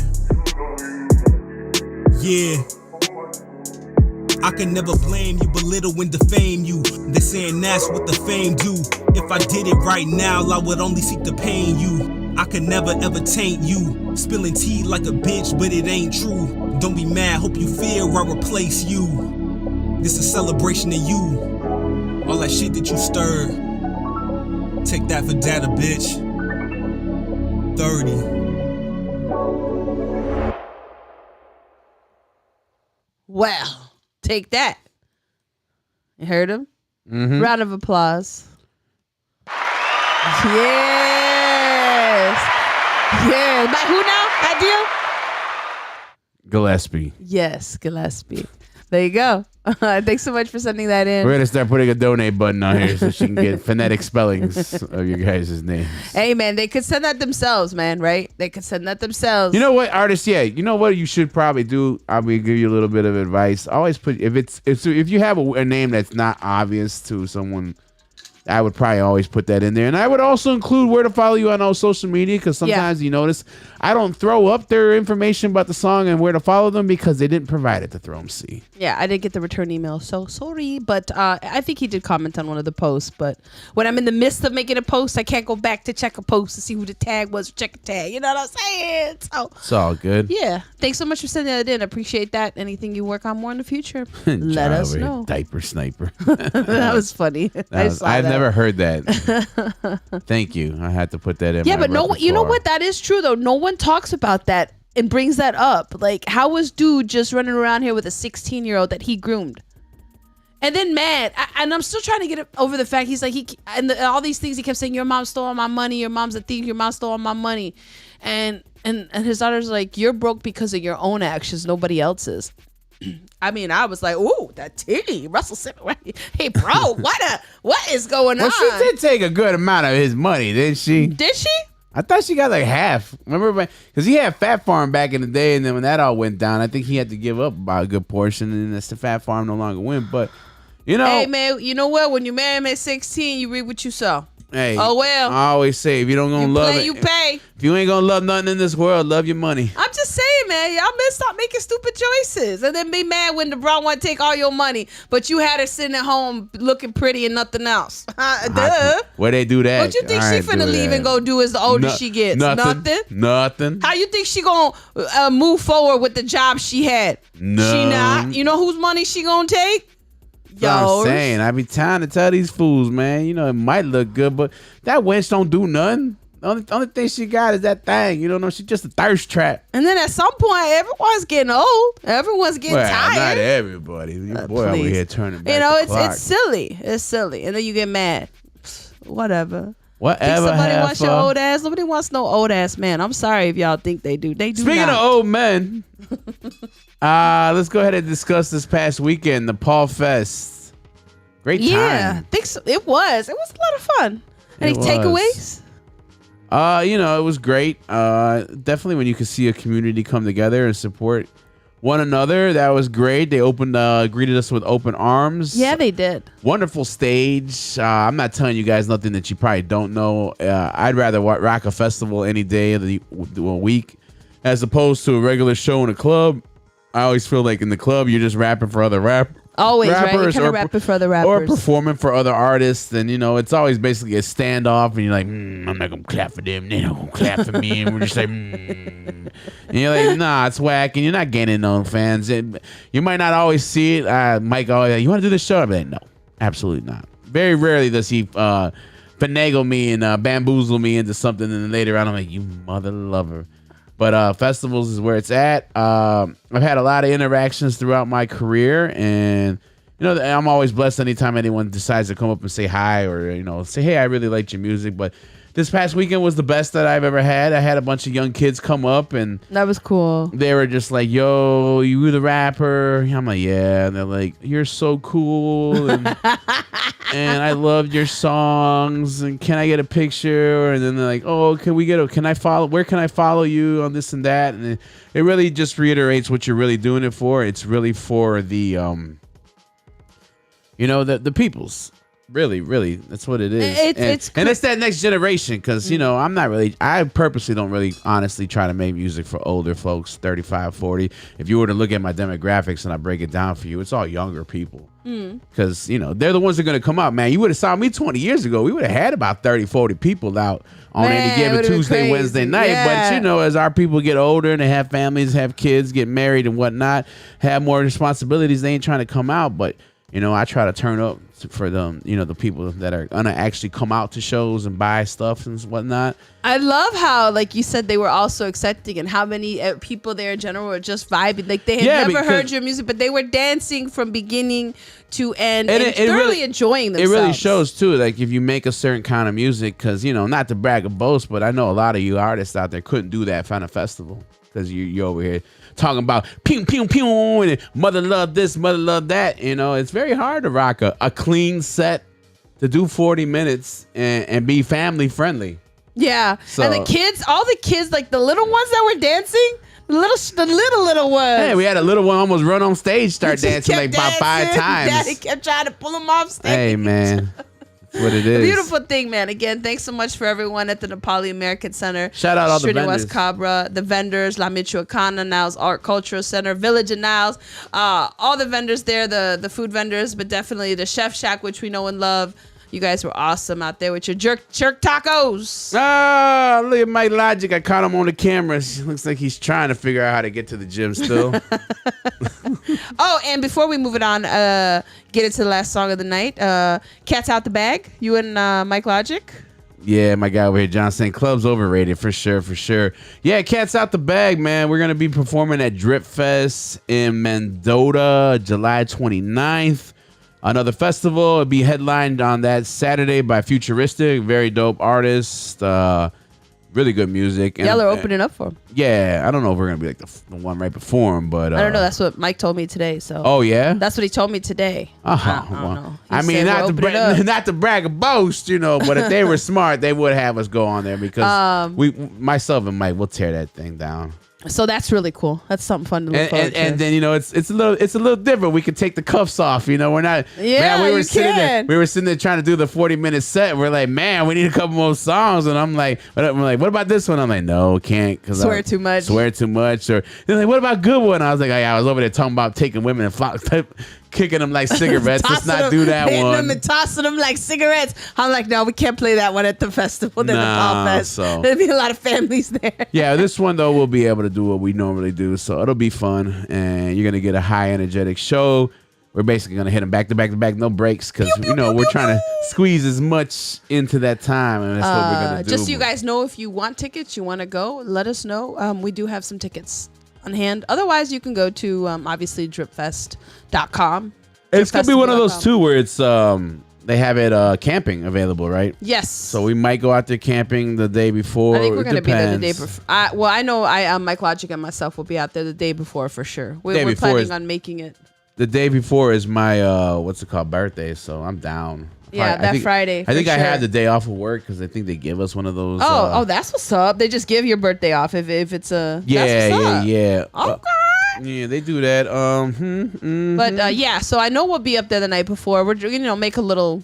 I can never blame you, belittle and defame you. They saying that's what the fame do. If I did it right now, I would only seek to pain you. I could never ever taint you. Spilling tea like a bitch, but it ain't true. Don't be mad, hope you fear I replace you. This is celebration of you. All that shit that you stirred. Take that for data, bitch. 30. Well, take that. You heard him? Mm-hmm. Round of applause. Yes. Yes. By who now? Adil? Gillespie. Yes, Gillespie. There you go. Thanks so much for sending that in. We're gonna start putting a donate button on here so she can get phonetic spellings of your guys' names. Hey, man, they could send that themselves, man, right? They could send that themselves. You know what, artists? Yeah, you know what you should probably do. I will give you a little bit of advice. Always put if you have a name that's not obvious to someone, I would probably always put that in there. And I would also include where to follow you on all social media, because sometimes you notice I don't throw up their information about the song and where to follow them because they didn't provide it to Throw 'em C. Yeah, I didn't get the return email, so sorry. But I think he did comment on one of the posts. But when I'm in the midst of making a post, I can't go back to check a post to see who the tag was or check a tag. You know what I'm saying? So It's all good. yeah, thanks so much for sending that in. I appreciate that. Anything you work on more in the future, let us know. Diaper sniper. That was funny. I've never heard that. Thank you. I had to put that in. Yeah, my but no, you know repertoire. what? That is true though. No one talks about that and brings that up. Like, how was dude just running around here with a 16-year-old that he groomed? And then mad, and I'm still trying to get over the fact he's like all these things he kept saying. Your mom stole all my money. Your mom's a thief. Your mom stole all my money, and his daughter's like, you're broke because of your own actions, nobody else's. I mean, I was like, ooh, that tea, Russell Simmons. Hey, bro, what is going Well, on? she did take a good amount of his money, didn't she? Did she? I thought she got like half. Remember, because he had Fat Farm back in the day, and then when that all went down, I think he had to give up about a good portion, and the Fat Farm no longer went. But you know, Hey, man, you know what? When you marry him at 16, you reap what you sow. hey, Oh, well. I always say if you don't gonna You love play, it, you pay. if you ain't gonna love nothing in this world, love your money. I'm just saying, man, y'all better stop making stupid choices and then be mad when the brown want to take all your money, but you had her sitting at home looking pretty and nothing else. Duh. Where they do that? What you think I she ain't finna do leave that. and go do as the older No- she gets? Nothing. Nothing. How you think she gonna move forward with the job she had? No. She not. You know whose money she gonna take? That's what I'm Yours. saying. I be trying to tell these fools, man. You know, it might look good, but that wench don't do nothing. The only thing she got is that thing. You don't know, she's just a thirst trap. And then at some point, everyone's getting old. Everyone's getting Well, tired. not everybody. Your boy over please. here turning back You know, the clock. it's silly. It's silly. And then you get mad. Whatever. Think Whatever. somebody have wants your fun. old ass. Nobody wants no old ass man. I'm sorry if y'all think they do. They do Speaking not. of old men, let's go ahead and discuss this past weekend, the Paul Fest. Great time. Yeah, think so. It was a lot of fun. Any It was. takeaways? You know, it was great. Definitely when you can see a community come together and support one another, that was great. They greeted us with open arms. Yeah, they did. Wonderful stage. I'm not telling you guys nothing that you probably don't know. I'd rather rock a festival any day of the week as opposed to a regular show in a club. I always feel like in the club, you're just rapping for other rappers. Always, right? You're rappers kind of rapping for other rappers. or performing for other artists, and you know it's always basically a standoff, and you're like, I'm not gonna clap for them, they're not gonna clap for me, and we're just like, and you're like, nah, it's whack, and you're not gaining no fans. You might not always see it. Mike, you want to do this show? I'm like, no, absolutely not. Very rarely does he finagle me and bamboozle me into something, and then later on I'm like, you mother lover. But festivals is where it's at. I've had a lot of interactions throughout my career, and you know I'm always blessed anytime anyone decides to come up and say hi or say, hey, I really liked your music. But this past weekend was the best that I've ever had. I had a bunch of young kids come up, and that was cool. They were just like, yo, you the rapper? I'm like, yeah. And they're like, you're so cool, and I loved your songs, and can I get a picture? And then they're like, oh, can I follow? Where can I follow you on this and that? And it really just reiterates what you're really doing it for. It's really for the the peoples. Really, that's what it is. And it's that next generation, because I purposely don't really honestly try to make music for older folks, 35, 40. If you were to look at my demographics and I break it down for you, it's all younger people. Because they're the ones that are going to come out, man. You would have saw me 20 years ago, we would have had about 30, 40 people out on any given Tuesday, Wednesday night. Yeah. But as our people get older and they have families, have kids, get married and whatnot, have more responsibilities, they ain't trying to come out. But You know, I try to turn up for them, you know, the people that are gonna actually come out to shows and buy stuff and whatnot. I love how, like you said, they were also accepting, and how many people there in general were just vibing. Like they had never heard your music, but they were dancing from beginning to end and thoroughly really, enjoying themselves. It really shows too, like if you make a certain kind of music, because, you know, not to brag or boast, but I know a lot of you artists out there couldn't do that kind of festival because you're over here talking about pew pew pew and mother love this, mother love that. You know, it's very hard to rock a clean set, to do 40 minutes and be family friendly. Yeah, so, and the kids, all the kids, like the little ones that were dancing, the little ones. Hey, we had a little one almost run on stage, start dancing like about 5 times. Daddy kept trying to pull him off stage. Hey, man. That's what it is. A beautiful thing, man. Again, thanks so much for everyone at the Nepali American Center. Shout out all the vendors. West Cabra, the vendors, La Michoacana, Niles Art Cultural Center, Village of Niles, all the vendors there, the food vendors, but definitely the Chef Shack, which we know and love. You guys were awesome out there with your jerk tacos. Ah, look at Mike Logic. I caught him on the cameras. Looks like he's trying to figure out how to get to the gym still. Oh, and before we move it on, get into the last song of the night, Cats Out the Bag. You and Mike Logic. Yeah, my guy over here, John St. Club's overrated for sure. Yeah, Cats Out the Bag, man. We're going to be performing at Drip Fest in Mendota, July 29th. Another festival. It'll be headlined on that Saturday by Futuristic. Very dope artist. Really good music. Y'all are opening up for him. Yeah, I don't know if we're going to be like the one right before him, but... I don't know. That's what Mike told me today. So. Oh, yeah? That's what he told me today. I don't know. I mean, not to brag or boast, you know, but if they were smart, they would have us go on there because myself and Mike, we'll tear that thing down. So that's really cool. That's something fun to look forward to. And then, you know, it's a little different. We can take the cuffs off. You know, we're not. Yeah, man, we were you sitting can. there. We were sitting there trying to do the 40-minute set. And we're like, man, we need a couple more songs. And I'm like, what about this one? I'm like, no, can't because swear too much. Swear too much. Or they're like, what about good one? I was like, I was over there talking about taking women and kicking them like cigarettes. Let's not do that hitting one. Them and tossing them like cigarettes. I'm like, no, we can't play that one at the festival. The Nepal Fest. So. There'll be a lot of families there. Yeah, this one though we'll be able to do what we normally do, so it'll be fun, and you're gonna get a high energetic show. We're basically gonna hit them back to back to back, no breaks, because you know we're trying to squeeze as much into that time, and that's what we're gonna do. Just so you guys know, if you want tickets, you want to go, let us know. We do have some tickets on hand. Otherwise, you can go to obviously dripfest.com. It's gonna be one of those too where it's they have it camping available, right? Yes. So we might go out there camping the day before. I think we're gonna be there the day before. I know Mike Logic and myself will be out there the day before for sure. We're planning on making it. The day before is my what's it called, birthday, so I'm down. Yeah, Friday. I think I had the day off of work because I think they give us one of those. Oh, that's what's up. They just give your birthday off if it's a. Yeah. Okay. Yeah, they do that. But yeah, so I know we'll be up there the night before. We're make a little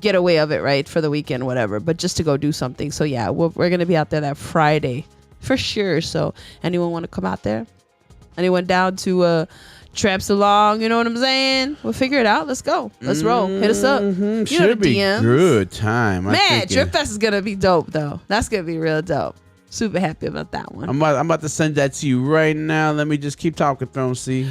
getaway of it, right, for the weekend, whatever. But just to go do something. So yeah, we're gonna be out there that Friday for sure. So anyone want to come out there? Anyone down to tramps along? You know what I'm saying? We'll figure it out. Let's go. Let's roll. Hit us up. You Should know the be DMs. good time. Man, Drip Fest is gonna be dope though. That's gonna be real dope. Super happy about that one. I'm about to send that to you right now. Let me just keep talking, Throne C.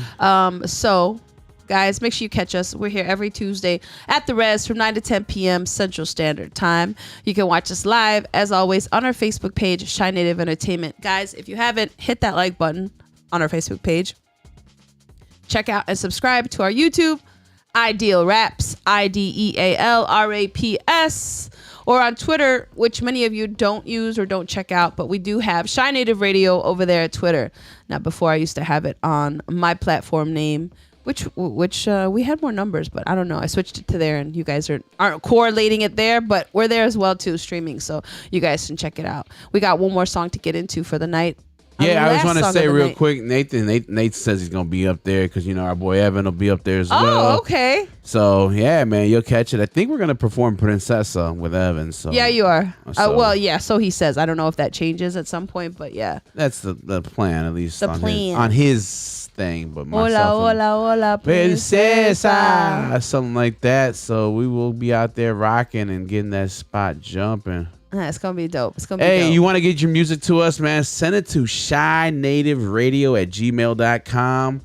So, guys, make sure you catch us. We're here every Tuesday at the Res from 9 to 10 p.m. Central Standard Time. You can watch us live, as always, on our Facebook page, Shy Native Entertainment. Guys, if you haven't, hit that like button on our Facebook page. Check out and subscribe to our YouTube, Ideal Raps, IDEALRAPS. Or on Twitter, which many of you don't use or don't check out, but we do have Shy Native Radio over there at Twitter. Now, before I used to have it on my platform name, which we had more numbers, but I don't know. I switched it to there, and you guys aren't correlating it there, but we're there as well too, streaming, so you guys can check it out. We got one more song to get into for the night. Yeah, I just want to say real quick, Nate says he's going to be up there because, you know, our boy Evan will be up there as well. Oh, okay. So, yeah, man, you'll catch it. I think we're going to perform Princessa with Evan. So yeah, you are. Well, yeah, so he says. I don't know if that changes at some point, but yeah. That's the plan, at least. The plan. On his thing. But myself hola, Princesa. Something like that. So we will be out there rocking and getting that spot jumping. It's going to be dope. It's going to be dope. Hey, you want to get your music to us, man? Send it to shynativeradio@gmail.com.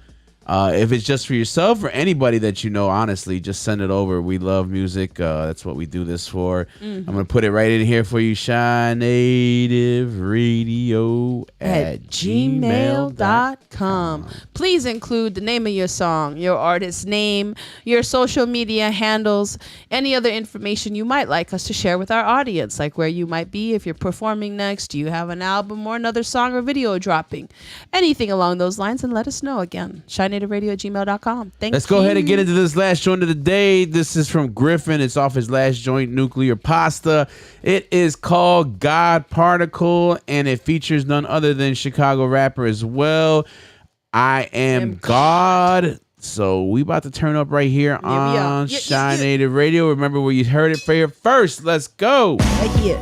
If it's just for yourself or anybody that you know, honestly, just send it over. We love music. That's what we do this for. I'm going to put it right in here for you. Shy Native Radio at gmail.com. Please include the name of your song, your artist's name, your social media handles, any other information you might like us to share with our audience, like where you might be, if you're performing next, do you have an album or another song or video dropping, anything along those lines, and let us know. Again, shinativeRadio@gmail.com. Let's go ahead and get into this last joint of the day. This is from Griffin. It's off his last joint, Nuclear Pasta. It is called God Particle, and it features none other than Chicago rapper as well, I Am God. So we about to turn up right here on Shy Native Radio. Remember where you heard it here first. Let's go. Yeah.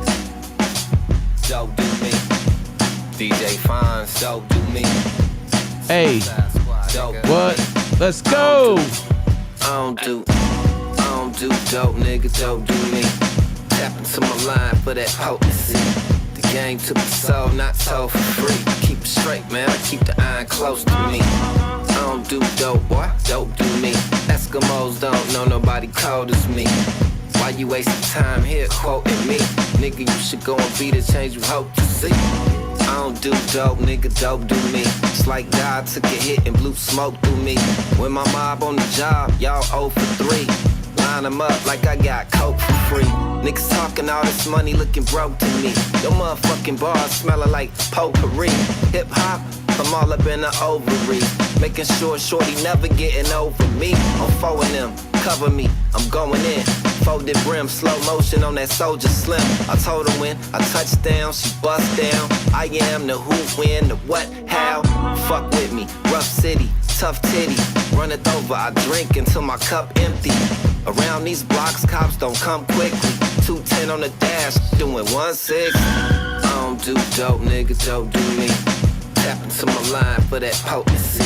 Dope do me. DJ Fonz, dope do me. Hey, what? Let's go. I don't do dope, nigga, dope do me. Tap into my line for that potency. The game took the soul, not sold for free. I keep it straight, man, I keep the iron close to me. I don't do dope, boy, dope do me. Eskimos don't know nobody cold as me. Why you wasting time here quoting me? Nigga, you should go and be the change you hope to see. I don't do dope, nigga, dope do me. It's like God took a hit and blew smoke through me. When my mob on the job, y'all 0 for 3. Line them up like I got coke for free. Niggas talking all this money looking broke to me. Your motherfucking bars smelling like potpourri. Hip hop, I'm all up in the ovaries. Making sure shorty never getting over me. I'm following them, cover me, I'm going in. Folded brim, slow motion on that Soldier Slim. I told her when I touch down, she bust down. I am the who, when, the what, how. Fuck with me, rough city, tough titty. Run it over, I drink until my cup empty. Around these blocks, cops don't come quickly. 210 on the dash, doing 160. I don't do dope, nigga, dope do me. Tap into my line for that potency.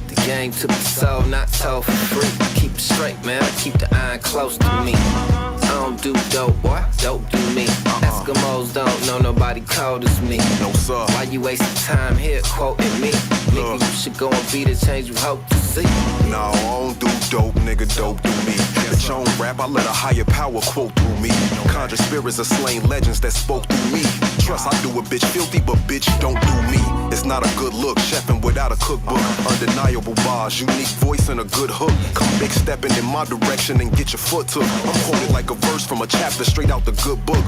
The game took the soul, not sold for free. I keep it straight, man, I keep the iron close to me. I don't do dope, boy, dope do me. Eskimos don't know nobody cold as me. No, sir. Why you wasting time here quoting me? Nigga, you should go and be the change you hope to see. No, I don't do dope, nigga, dope do me. Bitch, I don't rap, I let a higher power quote through me. Conjure spirits of slain legends that spoke through me. Trust, I do a bitch filthy, but bitch, don't do me. It's not a good look, chefing without a cookbook. Undeniable bars, unique voice and a good hook. Come big stepping in my direction and get your foot took. I'm quoted like a verse from a chapter straight out the good book.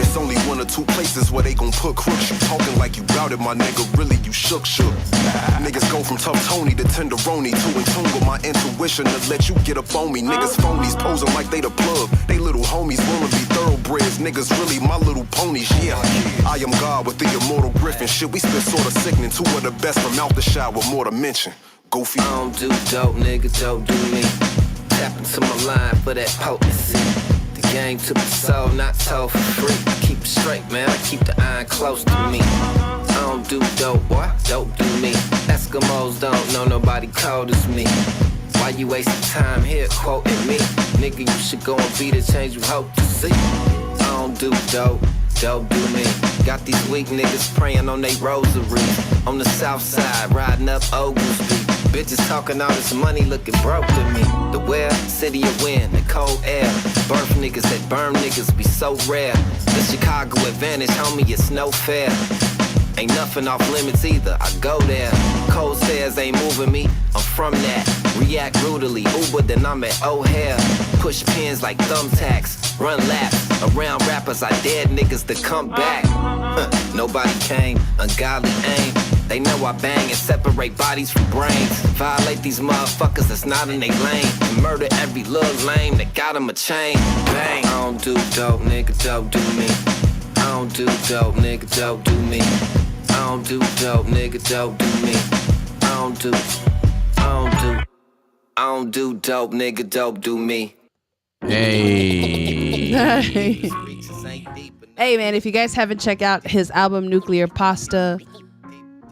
It's only 1 or 2 places where they gon' put crooks. You talking like you routed, my nigga, really you shook. Niggas go from tough Tony to tenderoni to in tune with my intuition to let you get up on me. Niggas phonies posing like they the plug. They little homies wanna be thoroughbreds. Niggas really my little ponies, yeah. I am God with the immortal Griffin. Shit, we spit sorta sickening. 2 of the best from out the shot with more to mention. Goofy. I don't do dope, nigga, dope do me. Tap into my line for that potency. The game took the soul, not sold for free. I keep it straight, man, I keep the iron close to me. I don't do dope, boy, dope do me. Eskimos don't know nobody cold as me. Why you wasting time here quoting me? Nigga, you should go and be the change you hope to see. I don't do dope, dope do me. Got these weak niggas praying on they rosary. On the south side, riding up Oglesby. Bitches talking all this money looking broke to me. The where? City of wind, the cold air. Birth niggas that burn niggas be so rare. The Chicago advantage, homie, it's no fair. Ain't nothing off limits either, I go there. Cold stairs ain't moving me, I'm from that. React brutally, Uber, then I'm at O'Hare. Push pins like thumbtacks, run laps. Around rappers, I dared niggas to come back. Nobody came, ungodly aim. They know I bang and separate bodies from brains. Violate these motherfuckers that's not in they lane. And murder every little lame that got him a chain. Bang. I don't do dope, nigga, dope do me. I don't do dope, nigga, dope do me. I don't do dope, nigga, dope do me. I don't do dope, nigga, dope do me. Hey. Hey, man, if you guys haven't checked out his album, Nuclear Pasta,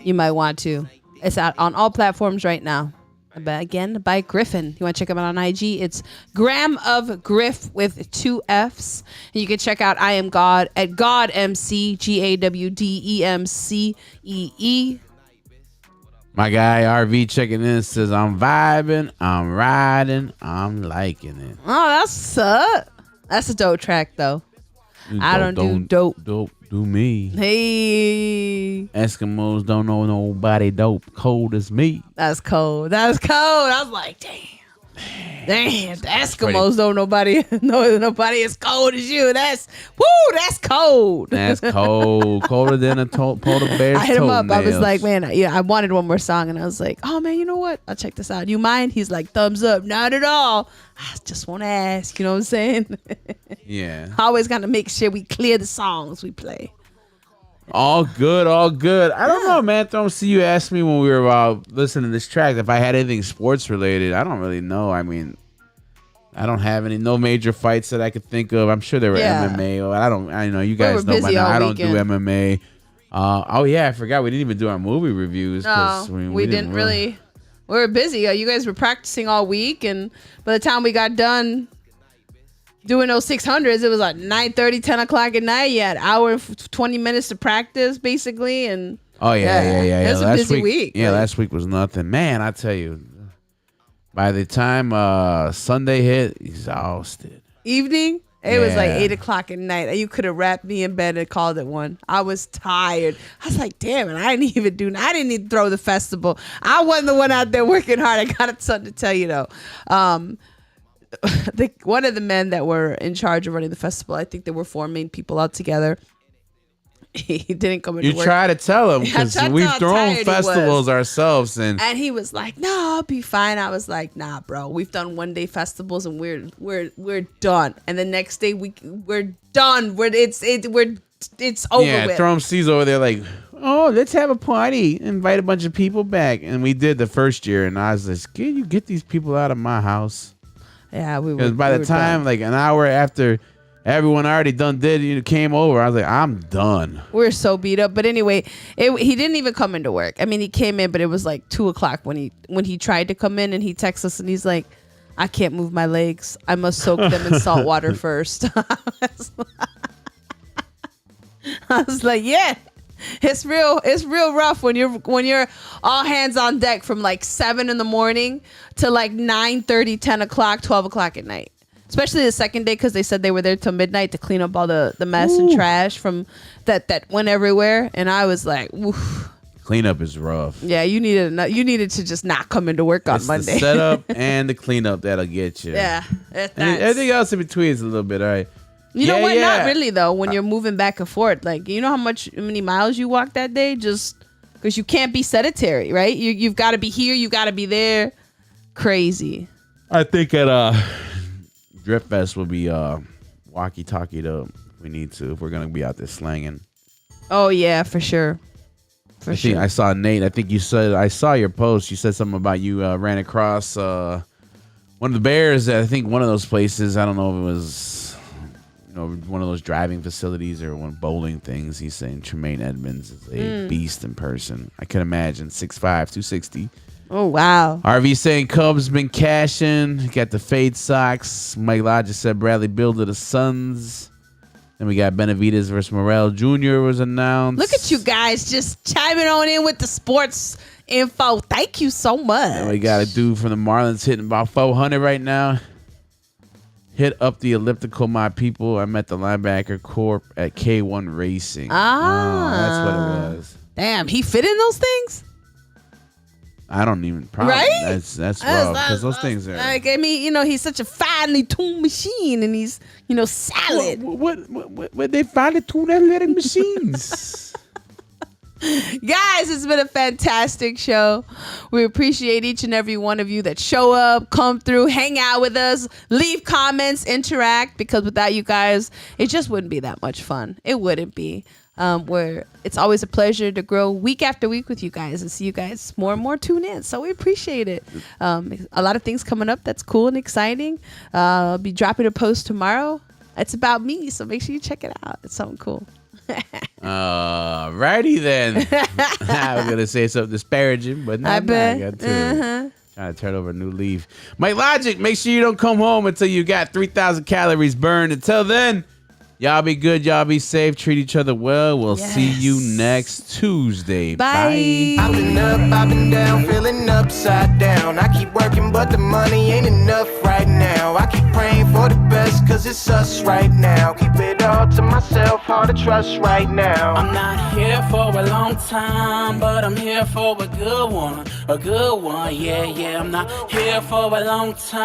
you might want to. It's out on all platforms right now. But again, by Griffin. You want to check him out on IG? It's Gram of Griff with 2 Fs. And you can check out I Am God at GawdMC, GawdEmcee. My guy RV checking in says, I'm vibing, I'm riding, I'm liking it. Oh, that's a dope track though. I don't do dope. Dope do me. Hey. Eskimos don't know nobody dope. Cold as me. That's cold. I was like, damn, the Eskimos don't nobody as cold as you. That's cold. That's cold. Colder than a polar bear's I hit him up. I was toenails. like, man, I wanted one more song, and I was like, oh man, you know what? I'll check this out. You mind? He's like, thumbs up. Not at all. I just want to ask. You know what I'm saying? Yeah. Always got to make sure we clear the songs we play. All good, all good. I don't know, man. Don't see you asked me when we were listening to this track if I had anything sports related. I don't really know. I mean, I don't have no major fights that I could think of. I'm sure there were MMA. Or I know you guys know by now. I don't do MMA. Oh yeah, I forgot we didn't even do our movie reviews. No, we didn't really. We were busy. You guys were practicing all week, and by the time we got done doing those 600s, it was like 9:30, 10 o'clock at night. You had an hour and 20 minutes to practice, basically. And oh yeah. It was a busy week. Yeah, last week was nothing. Man, I tell you, by the time Sunday hit, exhausted. Evening, it was like 8 o'clock at night. You could have wrapped me in bed and called it one. I was tired. I was like, damn it, I didn't even throw the festival. I wasn't the one out there working hard. I got something to tell you though. One of the men that were in charge of running the festival, I think there were 4 main people out together. He didn't come into work. You try to tell him because we've thrown festivals ourselves, and he was like, "No, I'll be fine." I was like, "Nah, bro, we've done 1-day festivals and we're done." And the next day we're done. It's over. Yeah, with. Throm C's over there like, oh, let's have a party, invite a bunch of people back, and we did the first year, and I was like, "Can you get these people out of my house?" Yeah, we were. Because by the time, like an hour after everyone already came over, I was like, I'm done. We're so beat up. But anyway, he didn't even come into work. I mean, he came in, but it was like 2 o'clock when he tried to come in, and he texts us and he's like, I can't move my legs. I must soak them in salt water first. I was like, yeah. It's real rough when you're all hands on deck from like 7 a.m. to like 9:30, 10 o'clock, 12 o'clock at night. Especially the second day, because they said they were there till midnight to clean up all the mess and trash from that went everywhere. And I was like, oof. Cleanup is rough. Yeah, you needed to just not come into work on It's Monday. the setup and the cleanup that'll get you. Yeah, and everything else in between is a little bit all right. You know what? Not really though. When you're moving back and forth, like you know how many miles you walked that day, just because you can't be sedentary, right? You've got to be here, you got to be there. Crazy. I think at Drip Fest will be walkie-talkied up. We need to if we're gonna be out there slanging. Oh yeah, for sure. I think I saw Nate. I think you said I saw your post. You said something about you ran across one of the bears. I think one of those places. I don't know if it was one of those driving facilities or one bowling things. He's saying Tremaine Edmonds is a beast in person. I can imagine 6'5", 260. Oh wow. RV saying Cubs been cashing. Got the Fade Sox. Mike Lodge said Bradley Beal to the Suns. Then we got Benavidez versus Morel Jr. was announced. Look at you guys just chiming on in with the sports info. Thank you so much. And we got a dude from the Marlins hitting about 400 right now. Hit up the elliptical, my people. I met the linebacker corp at K1 Racing. That's what it was. Damn, he fit in those things? I don't even probably. Right? That's rough because those things are. Like, I mean, he's such a finely tuned machine, and he's, salad. What they finely tuned athletic machines? Guys, it's been a fantastic show. We appreciate each and every one of you that show up, come through, hang out with us, leave comments, interact, because without you guys, it just wouldn't be that much fun. It wouldn't be. Where it's always a pleasure to grow week after week with you guys and see you guys more and more tune in. So we appreciate it. A lot of things coming up that's cool and exciting. I'll be dropping a post tomorrow. It's about me, so make sure you check it out. It's something cool. Righty then. I was gonna say something disparaging, but not. I got to trying to turn over a new leaf. Mike Logic, make sure you don't come home until you got 3,000 calories burned. Until then, Y'all be good. Y'all be safe. Treat each other well. We'll see you next Tuesday. Bye. I've been up, I've been down, feeling upside down. I keep working, but the money ain't enough right now. I keep praying for the best, cause it's us right now. Keep it all to myself, hard to trust right now. I'm not here for a long time, but I'm here for a good one, yeah, I'm not here for a long time.